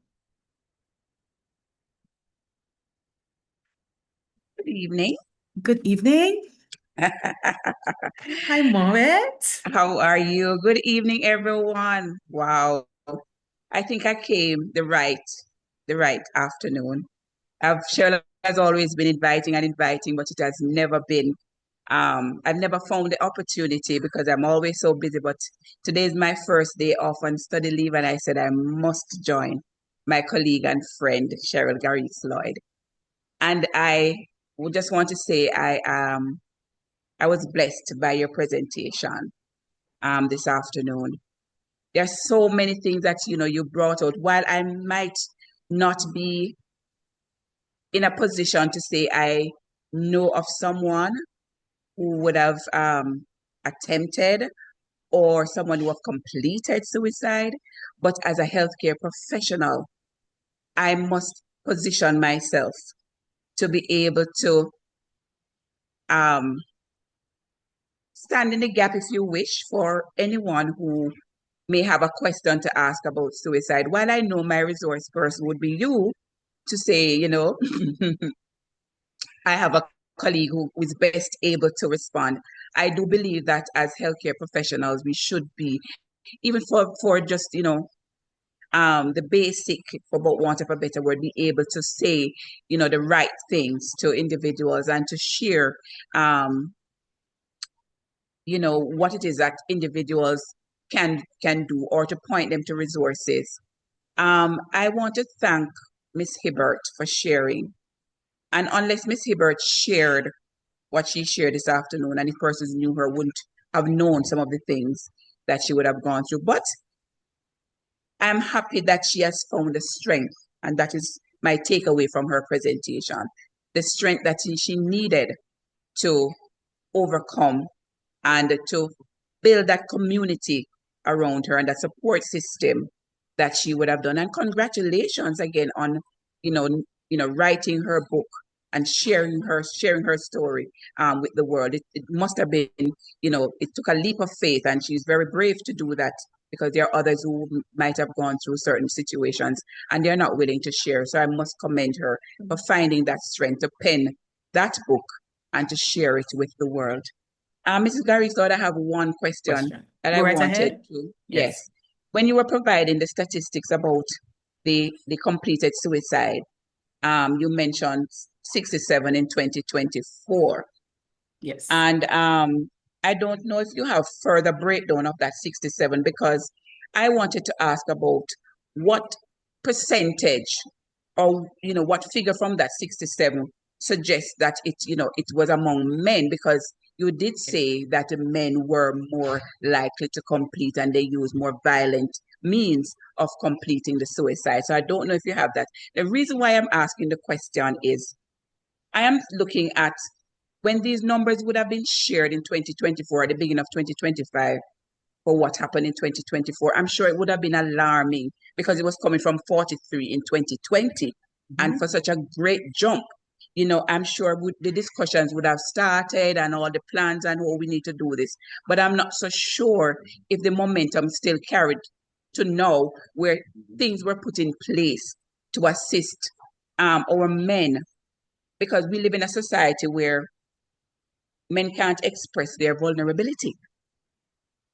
[SPEAKER 3] Good evening.
[SPEAKER 1] Good evening. Hi, Moet.
[SPEAKER 3] How are you? Good evening, everyone. Wow. I think I came the right afternoon. Shirley has always been inviting and inviting, but it has never been. I've never found the opportunity because I'm always so busy. But today is my first day off on study leave, and I said I must join my colleague and friend Cheryl Garris Lloyd. And I would just want to say I was blessed by your presentation this afternoon. There are so many things that you brought out. While I might not be in a position to say I know of someone who would have attempted or someone who have completed suicide, but as a healthcare professional, I must position myself to be able to um, stand in the gap, if you wish, for anyone who may have a question to ask about suicide. While I know my resource person would be you to say, I have a colleague who is best able to respond. I do believe that as healthcare professionals, we should be, even for just, the basic, for want of a better word, be able to say, the right things to individuals and to share, what it is that individuals can do, or to point them to resources. I want to thank Miss Hibbert for sharing. And unless Miss Hibbert shared what she shared this afternoon, and if persons knew her wouldn't have known some of the things that she would have gone through. But I'm happy that she has found the strength, and that is my takeaway from her presentation. The strength that she needed to overcome and to build that community around her and that support system that she would have done. And congratulations again on, writing her book and sharing her story with the world. It must have been, it took a leap of faith, and she's very brave to do that, because there are others who might have gone through certain situations and they're not willing to share. So I must commend her for finding that strength to pen that book and to share it with the world. Mrs. Gary, thought I have one question that I
[SPEAKER 1] Go right
[SPEAKER 3] wanted
[SPEAKER 1] ahead.
[SPEAKER 3] to.
[SPEAKER 1] Yes.
[SPEAKER 3] Yes. When you were providing the statistics about the completed suicide, you mentioned 67 in 2024.
[SPEAKER 1] Yes.
[SPEAKER 3] And I don't know if you have further breakdown of that 67, because I wanted to ask about what percentage, or what figure from that 67 suggests that it was among men, because you did say that the men were more likely to complete and they use more violent means of completing the suicide. So I don't know if you have that. The reason why I'm asking the question is I am looking at when these numbers would have been shared in 2024, at the beginning of 2025, for what happened in 2024. I'm sure it would have been alarming, because it was coming from 43 in 2020. And for such a great jump, I'm sure the discussions would have started and all the plans and how we need to do this. But I'm not so sure if the momentum still carried to now, where things were put in place to assist our men, because we live in a society where men can't express their vulnerability.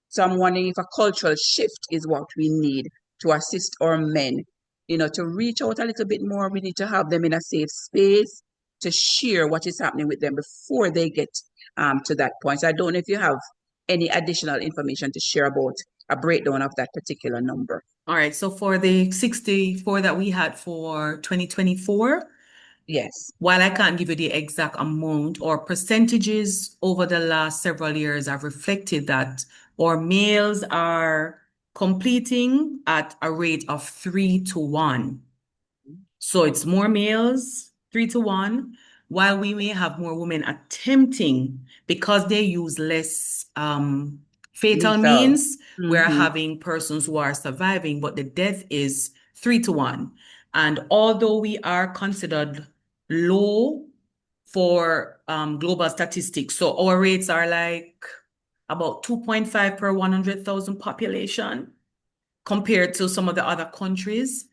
[SPEAKER 3] So I'm wondering if a cultural shift is what we need to assist our men, to reach out a little bit more. We need to have them in a safe space to share what is happening with them before they get to that point. So I don't know if you have any additional information to share about a breakdown of that particular number.
[SPEAKER 1] All right. So for the 64 that we had for 2024,
[SPEAKER 3] Yes.
[SPEAKER 1] while I can't give you the exact amount or percentages, over the last several years, I've reflected that our males are completing at a rate of 3-1. So it's more males, 3-1, while we may have more women attempting, because they use less fatal
[SPEAKER 3] Lethal.
[SPEAKER 1] means. We're
[SPEAKER 3] Mhm.
[SPEAKER 1] having persons who are surviving, but the death is 3-1. And although we are considered low for global statistics, so our rates are like about 2.5 per 100,000 population compared to some of the other countries.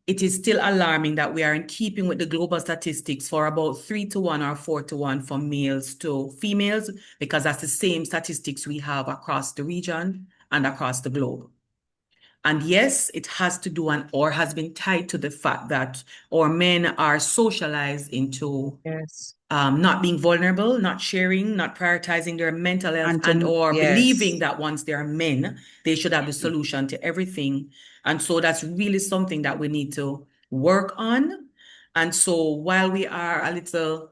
[SPEAKER 1] It is still alarming that we are in keeping with the global statistics for about 3-1 or 4-1 for males to females, because that's the same statistics we have across the region and across the globe. And yes, it has to do or has been tied to the fact that our men are socialized into
[SPEAKER 3] Yes.
[SPEAKER 1] not being vulnerable, not sharing, not prioritizing their mental health, or
[SPEAKER 3] yes.
[SPEAKER 1] believing that once they're men, they should have the solution to everything. And so that's really something that we need to work on. And so while we are a little,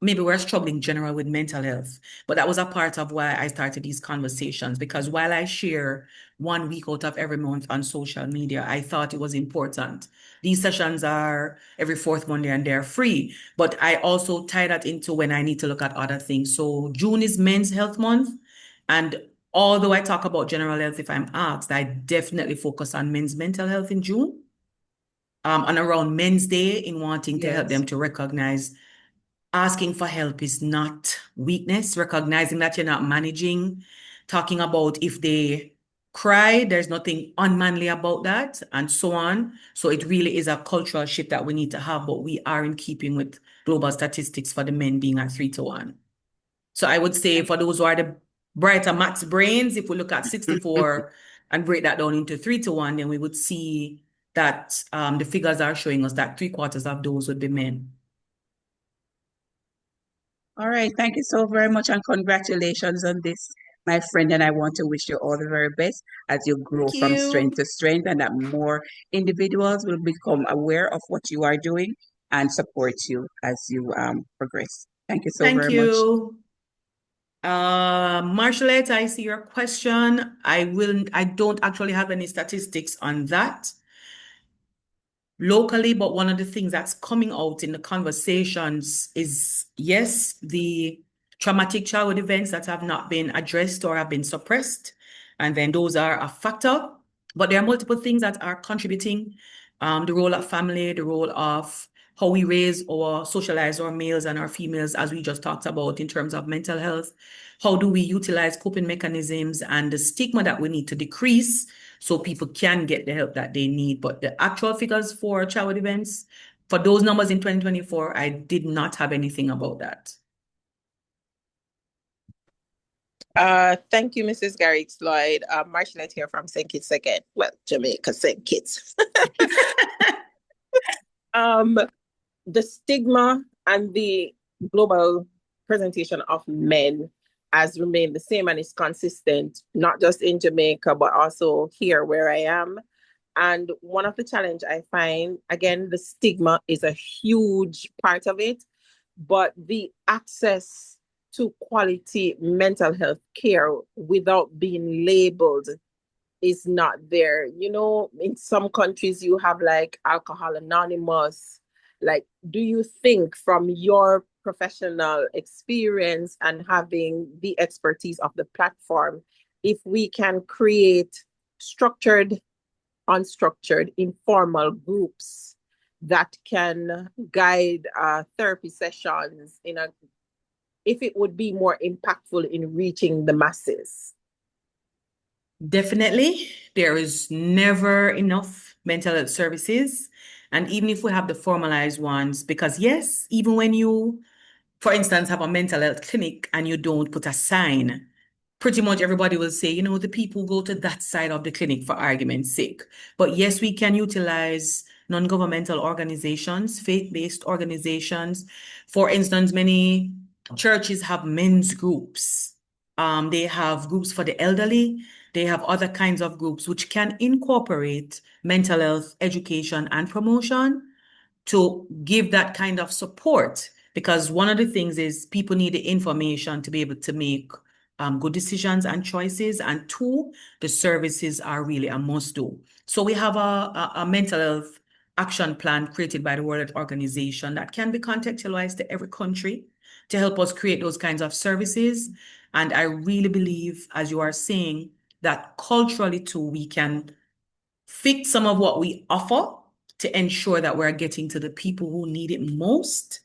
[SPEAKER 1] maybe we're struggling general with mental health, but that was a part of why I started these conversations, because while I share 1 week out of every month on social media, I thought it was important. These sessions are every fourth Monday and they're free, but I also tie that into when I need to look at other things. So June is Men's Health Month. And although I talk about general health, if I'm asked, I definitely focus on men's mental health in June. And around Men's Day, in wanting to help
[SPEAKER 3] Yes.
[SPEAKER 1] them to recognize asking for help is not weakness, recognizing that you're not managing, talking about if they cry, there's nothing unmanly about that, and so on. So it really is a cultural shift that we need to have, but we are in keeping with global statistics for the men being at 3-1. So I would say for those who are the brighter maths brains, if we look at 64 and break that down into 3-1, then we would see that the figures are showing us that 3/4 of those would be men.
[SPEAKER 3] All right. Thank you so very much, and congratulations on this, my friend. And I want to wish you all the very best as you grow
[SPEAKER 1] Thank
[SPEAKER 3] from strength
[SPEAKER 1] you.
[SPEAKER 3] to strength, and that more individuals will become aware of what you are doing and support you as you progress. Thank you so
[SPEAKER 1] Thank
[SPEAKER 3] very much.
[SPEAKER 1] you. Marshallette, I see your question. I don't actually have any statistics on that locally, but one of the things that's coming out in the conversations is, yes, the traumatic childhood events that have not been addressed or have been suppressed, and then those are a factor. But there are multiple things that are contributing. The role of family, the role of how we raise or socialize our males and our females, as we just talked about in terms of mental health. How do we utilize coping mechanisms and the stigma that we need to decrease so people can get the help that they need. But the actual figures for child events, for those numbers in 2024, I did not have anything about that.
[SPEAKER 4] Thank you, Mrs. Garrix Lloyd. Marshallette here from St. Kitts again. Well, Jamaica, St. Kitts. The stigma and the global presentation of men has remained the same and is consistent, not just in Jamaica, but also here where I am. And one of the challenge I find, again, the stigma is a huge part of it, but the access to quality mental health care without being labeled is not there. You know, in some countries you have like Alcohol Anonymous. Like, do you think from your professional experience and having the expertise of the platform, if we can create structured, unstructured, informal groups that can guide therapy sessions if it would be more impactful in reaching the masses?
[SPEAKER 1] Definitely, there is never enough mental health services. And even if we have the formalized ones, because yes, even when you, for instance, have a mental health clinic and you don't put a sign, pretty much everybody will say, the people go to that side of the clinic for argument's sake. But yes, we can utilize non-governmental organizations, faith-based organizations. For instance, many churches have men's groups. They have groups for the elderly. They have other kinds of groups which can incorporate mental health education and promotion to give that kind of support. Because one of the things is people need the information to be able to make good decisions and choices. And two, the services are really a must-do. So we have a mental health action plan created by the World Health Organization that can be contextualized to every country to help us create those kinds of services. And I really believe, as you are saying, that culturally too, we can fix some of what we offer to ensure that we're getting to the people who need it most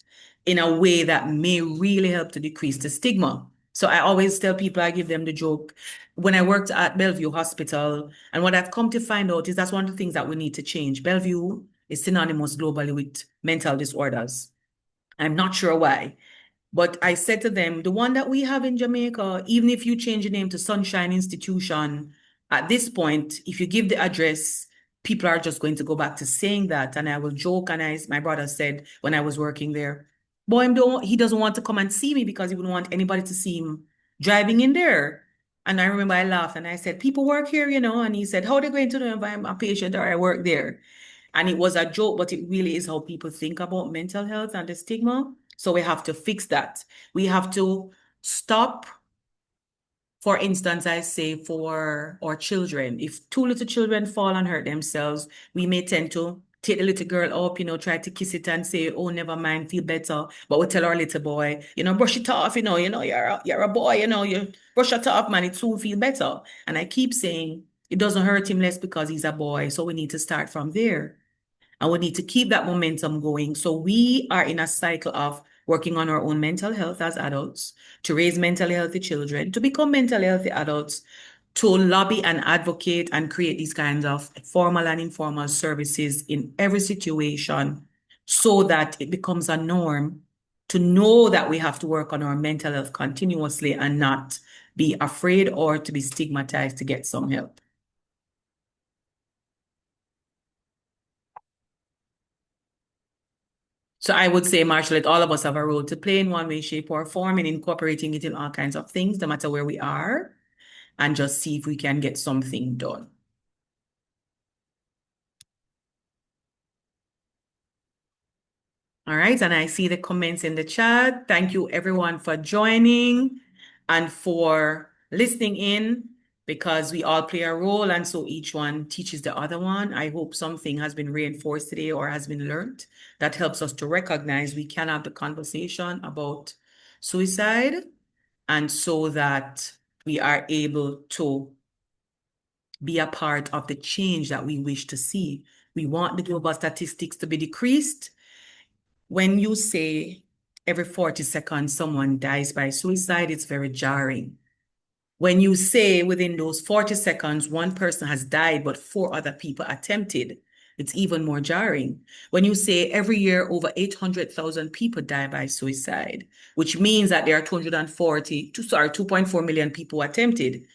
[SPEAKER 1] in a way that may really help to decrease the stigma. So I always tell people, I give them the joke. When I worked at Bellevue Hospital, and what I've come to find out is that's one of the things that we need to change. Bellevue is synonymous globally with mental disorders. I'm not sure why. But I said to them, the one that we have in Jamaica, even if you change the name to Sunshine Institution, at this point, if you give the address, people are just going to go back to saying that. And I will joke, and my brother said when I was working there, boy, he doesn't want to come and see me because he wouldn't want anybody to see him driving in there. And I remember I laughed and I said, people work here, and he said, how are they going to know if I'm a patient or I work there? And it was a joke, but it really is how people think about mental health and the stigma. So we have to fix that. We have to stop. For instance, I say for our children, if two little children fall and hurt themselves, we may tend to take the little girl up, try to kiss it and say, oh, never mind, feel better. But we tell our little boy, brush it off, you're a boy, you brush it off, man, it soon feel better. And I keep saying it doesn't hurt him less because he's a boy. So we need to start from there. And we need to keep that momentum going. So we are in a cycle of working on our own mental health as adults, to raise mentally healthy children, to become mentally healthy adults, to lobby and advocate and create these kinds of formal and informal services in every situation so that it becomes a norm to know that we have to work on our mental health continuously and not be afraid or to be stigmatized to get some help. So I would say, Marshall, that all of us have a role to play in one way, shape, or form in incorporating it in all kinds of things, no matter where we are, and just see if we can get something done. All right, and I see the comments in the chat. Thank you everyone for joining and for listening in, because we all play a role and so each one teaches the other one. I hope something has been reinforced today or has been learned that helps us to recognize we can have the conversation about suicide, and so that we are able to be a part of the change that we wish to see. We want the global statistics to be decreased. When you say every 40 seconds someone dies by suicide, it's very jarring. When you say within those 40 seconds, one person has died, but 4 other people attempted, it's even more jarring. When you say every year over 800,000 people die by suicide, which means that there are 2.4 million people attempted,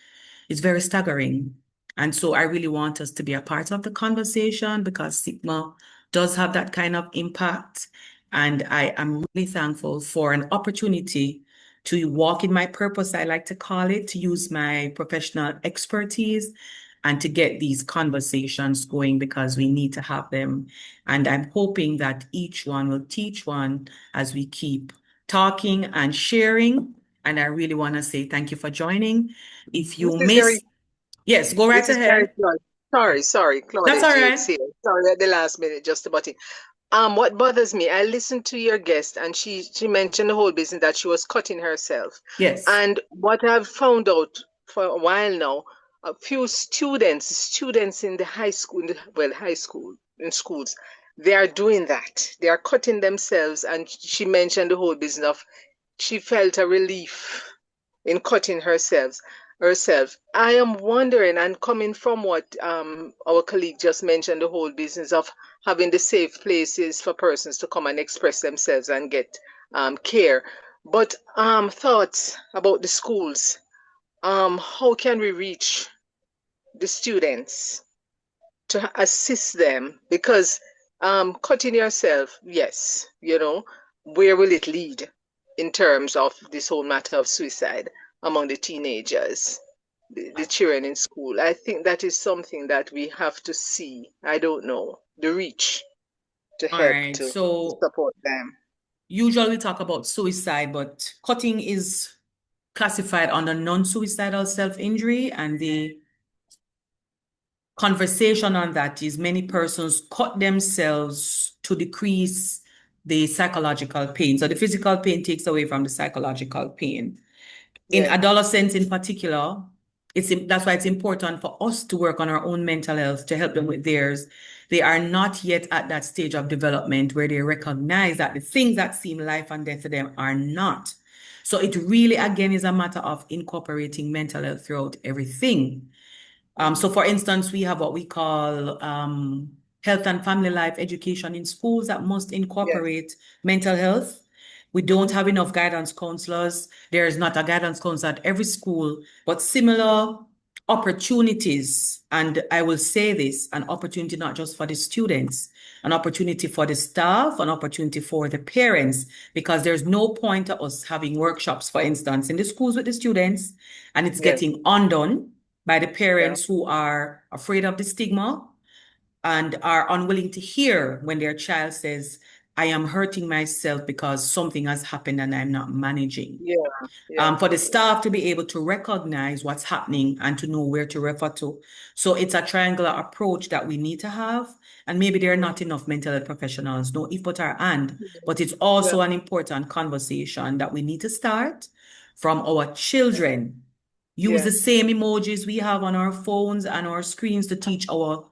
[SPEAKER 1] it's very staggering. And so I really want us to be a part of the conversation, because stigma does have that kind of impact. And I am really thankful for an opportunity to walk in my purpose, I like to call it, to use my professional expertise and to get these conversations going, because we need to have them. And I'm hoping that each one will teach one as we keep talking and sharing. And I really want to say thank you for joining. If you miss, yes, go right
[SPEAKER 5] This is Gary
[SPEAKER 1] ahead.
[SPEAKER 5] Floyd. Sorry,
[SPEAKER 1] That's
[SPEAKER 5] Claudia,
[SPEAKER 1] all
[SPEAKER 5] James
[SPEAKER 1] right.
[SPEAKER 5] here. Sorry, at the last minute, just about it. What bothers me, I listened to your guest and she mentioned the whole business that she was cutting herself.
[SPEAKER 1] Yes.
[SPEAKER 5] And what I've found out for a while now, a few students in the high school, in schools, they are doing that. They are cutting themselves. And she mentioned the whole business of, she felt a relief in cutting herself. I am wondering, and coming from what our colleague just mentioned, the whole business of having the safe places for persons to come and express themselves and get care. But thoughts about the schools. How can we reach the students to assist them? Because cutting yourself, yes, where will it lead in terms of this whole matter of suicide among the teenagers, the children in school? I think that is something that we have to see. I don't know, the reach to
[SPEAKER 1] All
[SPEAKER 5] help
[SPEAKER 1] right.
[SPEAKER 5] to
[SPEAKER 1] So
[SPEAKER 5] support them.
[SPEAKER 1] usually we talk about suicide, but cutting is classified under non-suicidal self-injury, and the conversation on that is many persons cut themselves to decrease the psychological pain. So the physical pain takes away from the psychological pain. In
[SPEAKER 5] Yeah.
[SPEAKER 1] adolescents in particular, that's why it's important for us to work on our own mental health to help them with theirs. They are not yet at that stage of development where they recognize that the things that seem life and death to them are not. So it really, again, is a matter of incorporating mental health throughout everything. So for instance, we have what we call health and family life education in schools that must incorporate mental health. We don't have enough guidance counselors. There is not a guidance counselor at every school, but similar opportunities. And I will say this, an opportunity not just for the students, an opportunity for the staff, an opportunity for the parents, because there's no point to us having workshops, for instance, in the schools with the students, and it's getting undone by the parents who are afraid of the stigma and are unwilling to hear when their child says, I am hurting myself because something has happened and I'm not managing. For the staff to be able to recognize what's happening and to know where to refer to. So it's a triangular approach that we need to have. And maybe there are not enough mental health professionals, no if but or and, but it's also an important conversation that we need to start from our children. Use the same emojis we have on our phones and our screens to teach our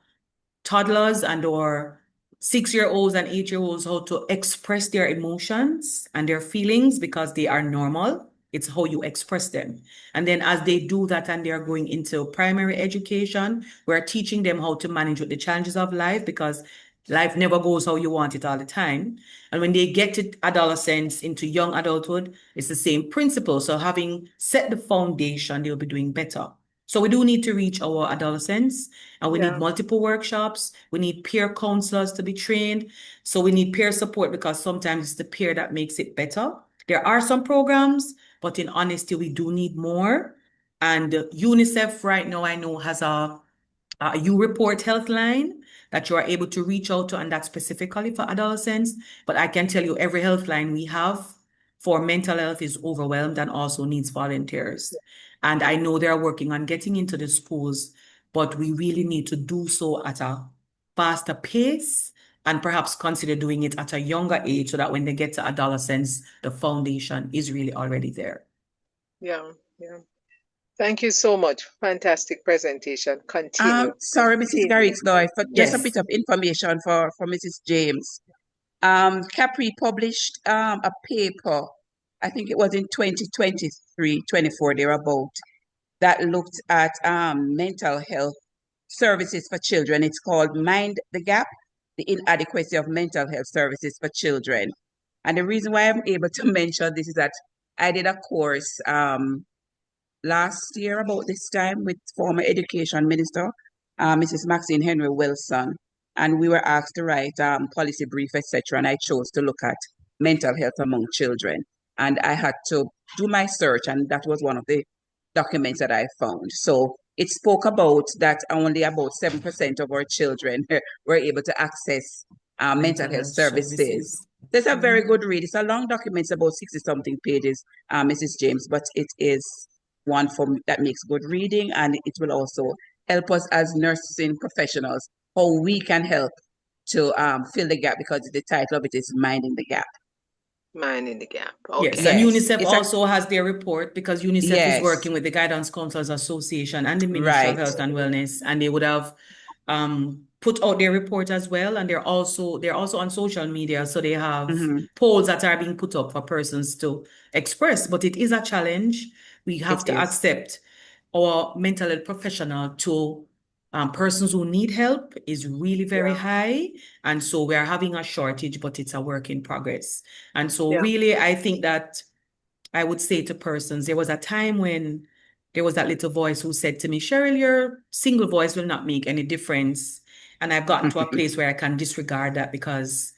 [SPEAKER 1] toddlers and our 6-year-olds and 8-year-olds how to express their emotions and their feelings, because they are normal. It's how you express them. And then as they do that and they're going into primary education, we're teaching them how to manage with the challenges of life, because life never goes how you want it all the time. And when they get to adolescence, into young adulthood, it's the same principle. So having set the foundation, they'll be doing better. So we do need to reach our adolescents, and we need
[SPEAKER 5] Yeah.
[SPEAKER 1] multiple workshops. We need peer counselors to be trained. So we need peer support because sometimes it's the peer that makes it better. There are some programs, but in honesty, we do need more. And UNICEF right now, I know, has a U-Report health line that you are able to reach out to, and that's specifically for adolescents. But I can tell you every health line we have for mental health is overwhelmed and also needs volunteers. And I know they're working on getting into the schools, but we really need to do so at a faster pace and perhaps consider doing it at a younger age so that when they get to adolescence, the foundation is really already there.
[SPEAKER 5] Yeah. Thank you so much. Fantastic presentation. Continue.
[SPEAKER 3] Sorry, Mrs.
[SPEAKER 5] Continue.
[SPEAKER 3] Garrix-Lloyd, for just a
[SPEAKER 1] Yes.
[SPEAKER 3] bit of information for Mrs. James. Capri published a paper, I think it was in 2023, 24, thereabout, that looked at mental health services for children. It's called Mind the Gap, the inadequacy of mental health services for children. And the reason why I'm able to mention this is that I did a course last year about this time with former education minister, Mrs. Maxine Henry Wilson, and we were asked to write policy brief, etc. And I chose to look at mental health among children. And I had to do my search, and that was one of the documents that I found. So it spoke about that only about 7% of our children were able to access mental health services. That's a very good read. It's a long document, it's about 60-something pages, Mrs. James, but it is one that makes good reading, and it will also help us as nursing professionals how we can help to fill the gap, because the title of it is Minding the Gap.
[SPEAKER 5] Minding the Gap.
[SPEAKER 1] Yes,
[SPEAKER 5] Okay.
[SPEAKER 1] and
[SPEAKER 3] Yes,
[SPEAKER 1] UNICEF
[SPEAKER 3] it's a-
[SPEAKER 1] also has their report because UNICEF is
[SPEAKER 3] Yes.
[SPEAKER 1] working with the Guidance Counselors Association and the Ministry of
[SPEAKER 3] Right.
[SPEAKER 1] Health and Wellness, and they would have put out their report as well. And they're also on social media, so they have
[SPEAKER 3] Mhm.
[SPEAKER 1] polls that are being put up for persons to express. But it is a challenge. We have
[SPEAKER 3] It
[SPEAKER 1] to
[SPEAKER 3] is.
[SPEAKER 1] accept our mental health professional to persons who need help is really very
[SPEAKER 5] Yeah.
[SPEAKER 1] high. And so we are having a shortage, but it's a work in progress. And so
[SPEAKER 5] Yeah.
[SPEAKER 1] really, I think that I would say to persons, there was a time when there was that little voice who said to me, Cheryl, your single voice will not make any difference. And I've gotten to a place where I can disregard that, because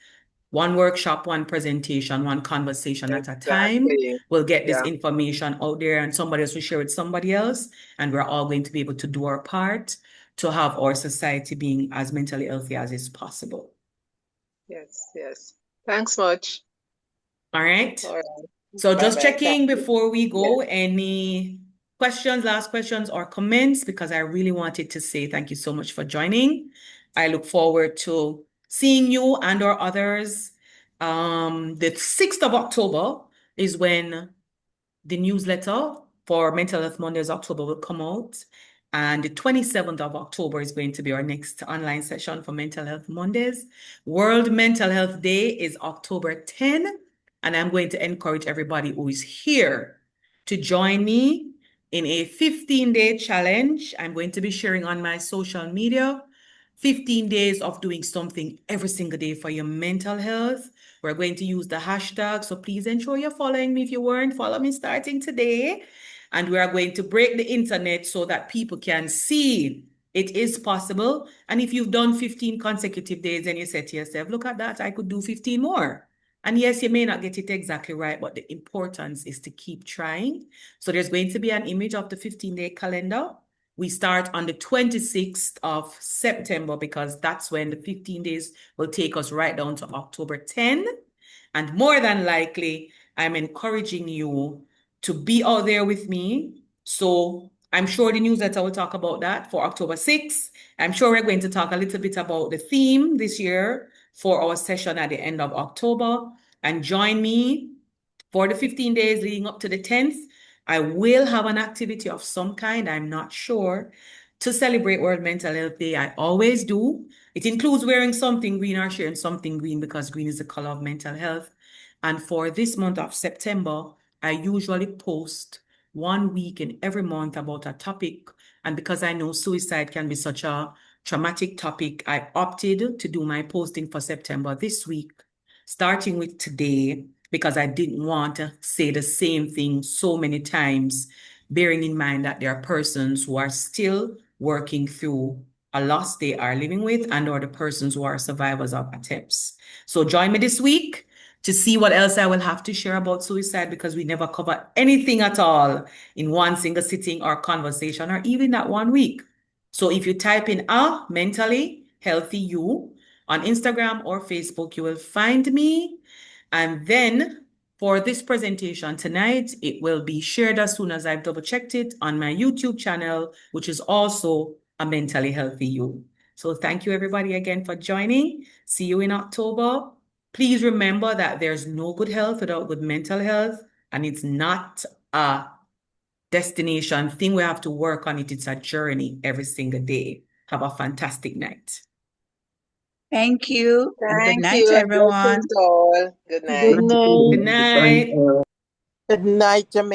[SPEAKER 1] one workshop, one presentation, one conversation at a time
[SPEAKER 5] Exactly.
[SPEAKER 1] will get this
[SPEAKER 5] Yeah.
[SPEAKER 1] information out there, and somebody else will share with somebody else. And we're all going to be able to do our part to have our society being as mentally healthy as is possible.
[SPEAKER 5] Yes. Thanks much.
[SPEAKER 1] All right.
[SPEAKER 5] All right.
[SPEAKER 1] So just
[SPEAKER 5] Bye-bye.
[SPEAKER 1] checking
[SPEAKER 5] Thank you.
[SPEAKER 1] before we go, any questions, last questions or comments, because I really wanted to say thank you so much for joining. I look forward to seeing you and or others. The 6th of October is when the newsletter for Mental Health Mondays October will come out. And the 27th of October is going to be our next online session for Mental Health Mondays. World Mental Health Day is October 10. And I'm going to encourage everybody who is here to join me in a 15-day challenge. I'm going to be sharing on my social media 15 days of doing something every single day for your mental health. We're going to use the hashtag, so please ensure you're following me. If you weren't, follow me starting today. And we are going to break the internet so that people can see it is possible. And if you've done 15 consecutive days and you say to yourself, look at that, I could do 15 more. And yes, you may not get it exactly right, but the importance is to keep trying. So there's going to be an image of the 15-day calendar. We start on the 26th of September, because that's when the 15 days will take us right down to October 10. And more than likely, I'm encouraging you to be out there with me. So I'm sure the newsletter will talk about that for October 6th. I'm sure we're going to talk a little bit about the theme this year for our session at the end of October. And join me for the 15 days leading up to the 10th. I will have an activity of some kind, I'm not sure, to celebrate World Mental Health Day. I always do. It includes wearing something green or sharing something green, because green is the color of mental health. And for this month of September, I usually post 1 week in every month about a topic. And because I know suicide can be such a traumatic topic, I opted to do my posting for September this week, starting with today, because I didn't want to say the same thing so many times bearing in mind that there are persons who are still working through a loss they are living with, and or the persons who are survivors of attempts. So join me this week to see what else I will have to share about suicide, because we never cover anything at all in one single sitting or conversation or even that 1 week. So if you type in Mentally Healthy You on Instagram or Facebook, you will find me. And then for this presentation tonight, it will be shared as soon as I've double checked it on my YouTube channel, which is also a Mentally Healthy You. So thank you everybody again for joining. See you in October. Please remember that there's no good health without good mental health, and it's not a destination thing we have to work on it. It's a journey every single day. Have a fantastic night.
[SPEAKER 3] Thank you, and good
[SPEAKER 5] Thank
[SPEAKER 3] night,
[SPEAKER 5] you, and
[SPEAKER 3] everyone.
[SPEAKER 5] blessings all. Good night.
[SPEAKER 2] Good night.
[SPEAKER 1] Good night.
[SPEAKER 4] Good night, Jamaica.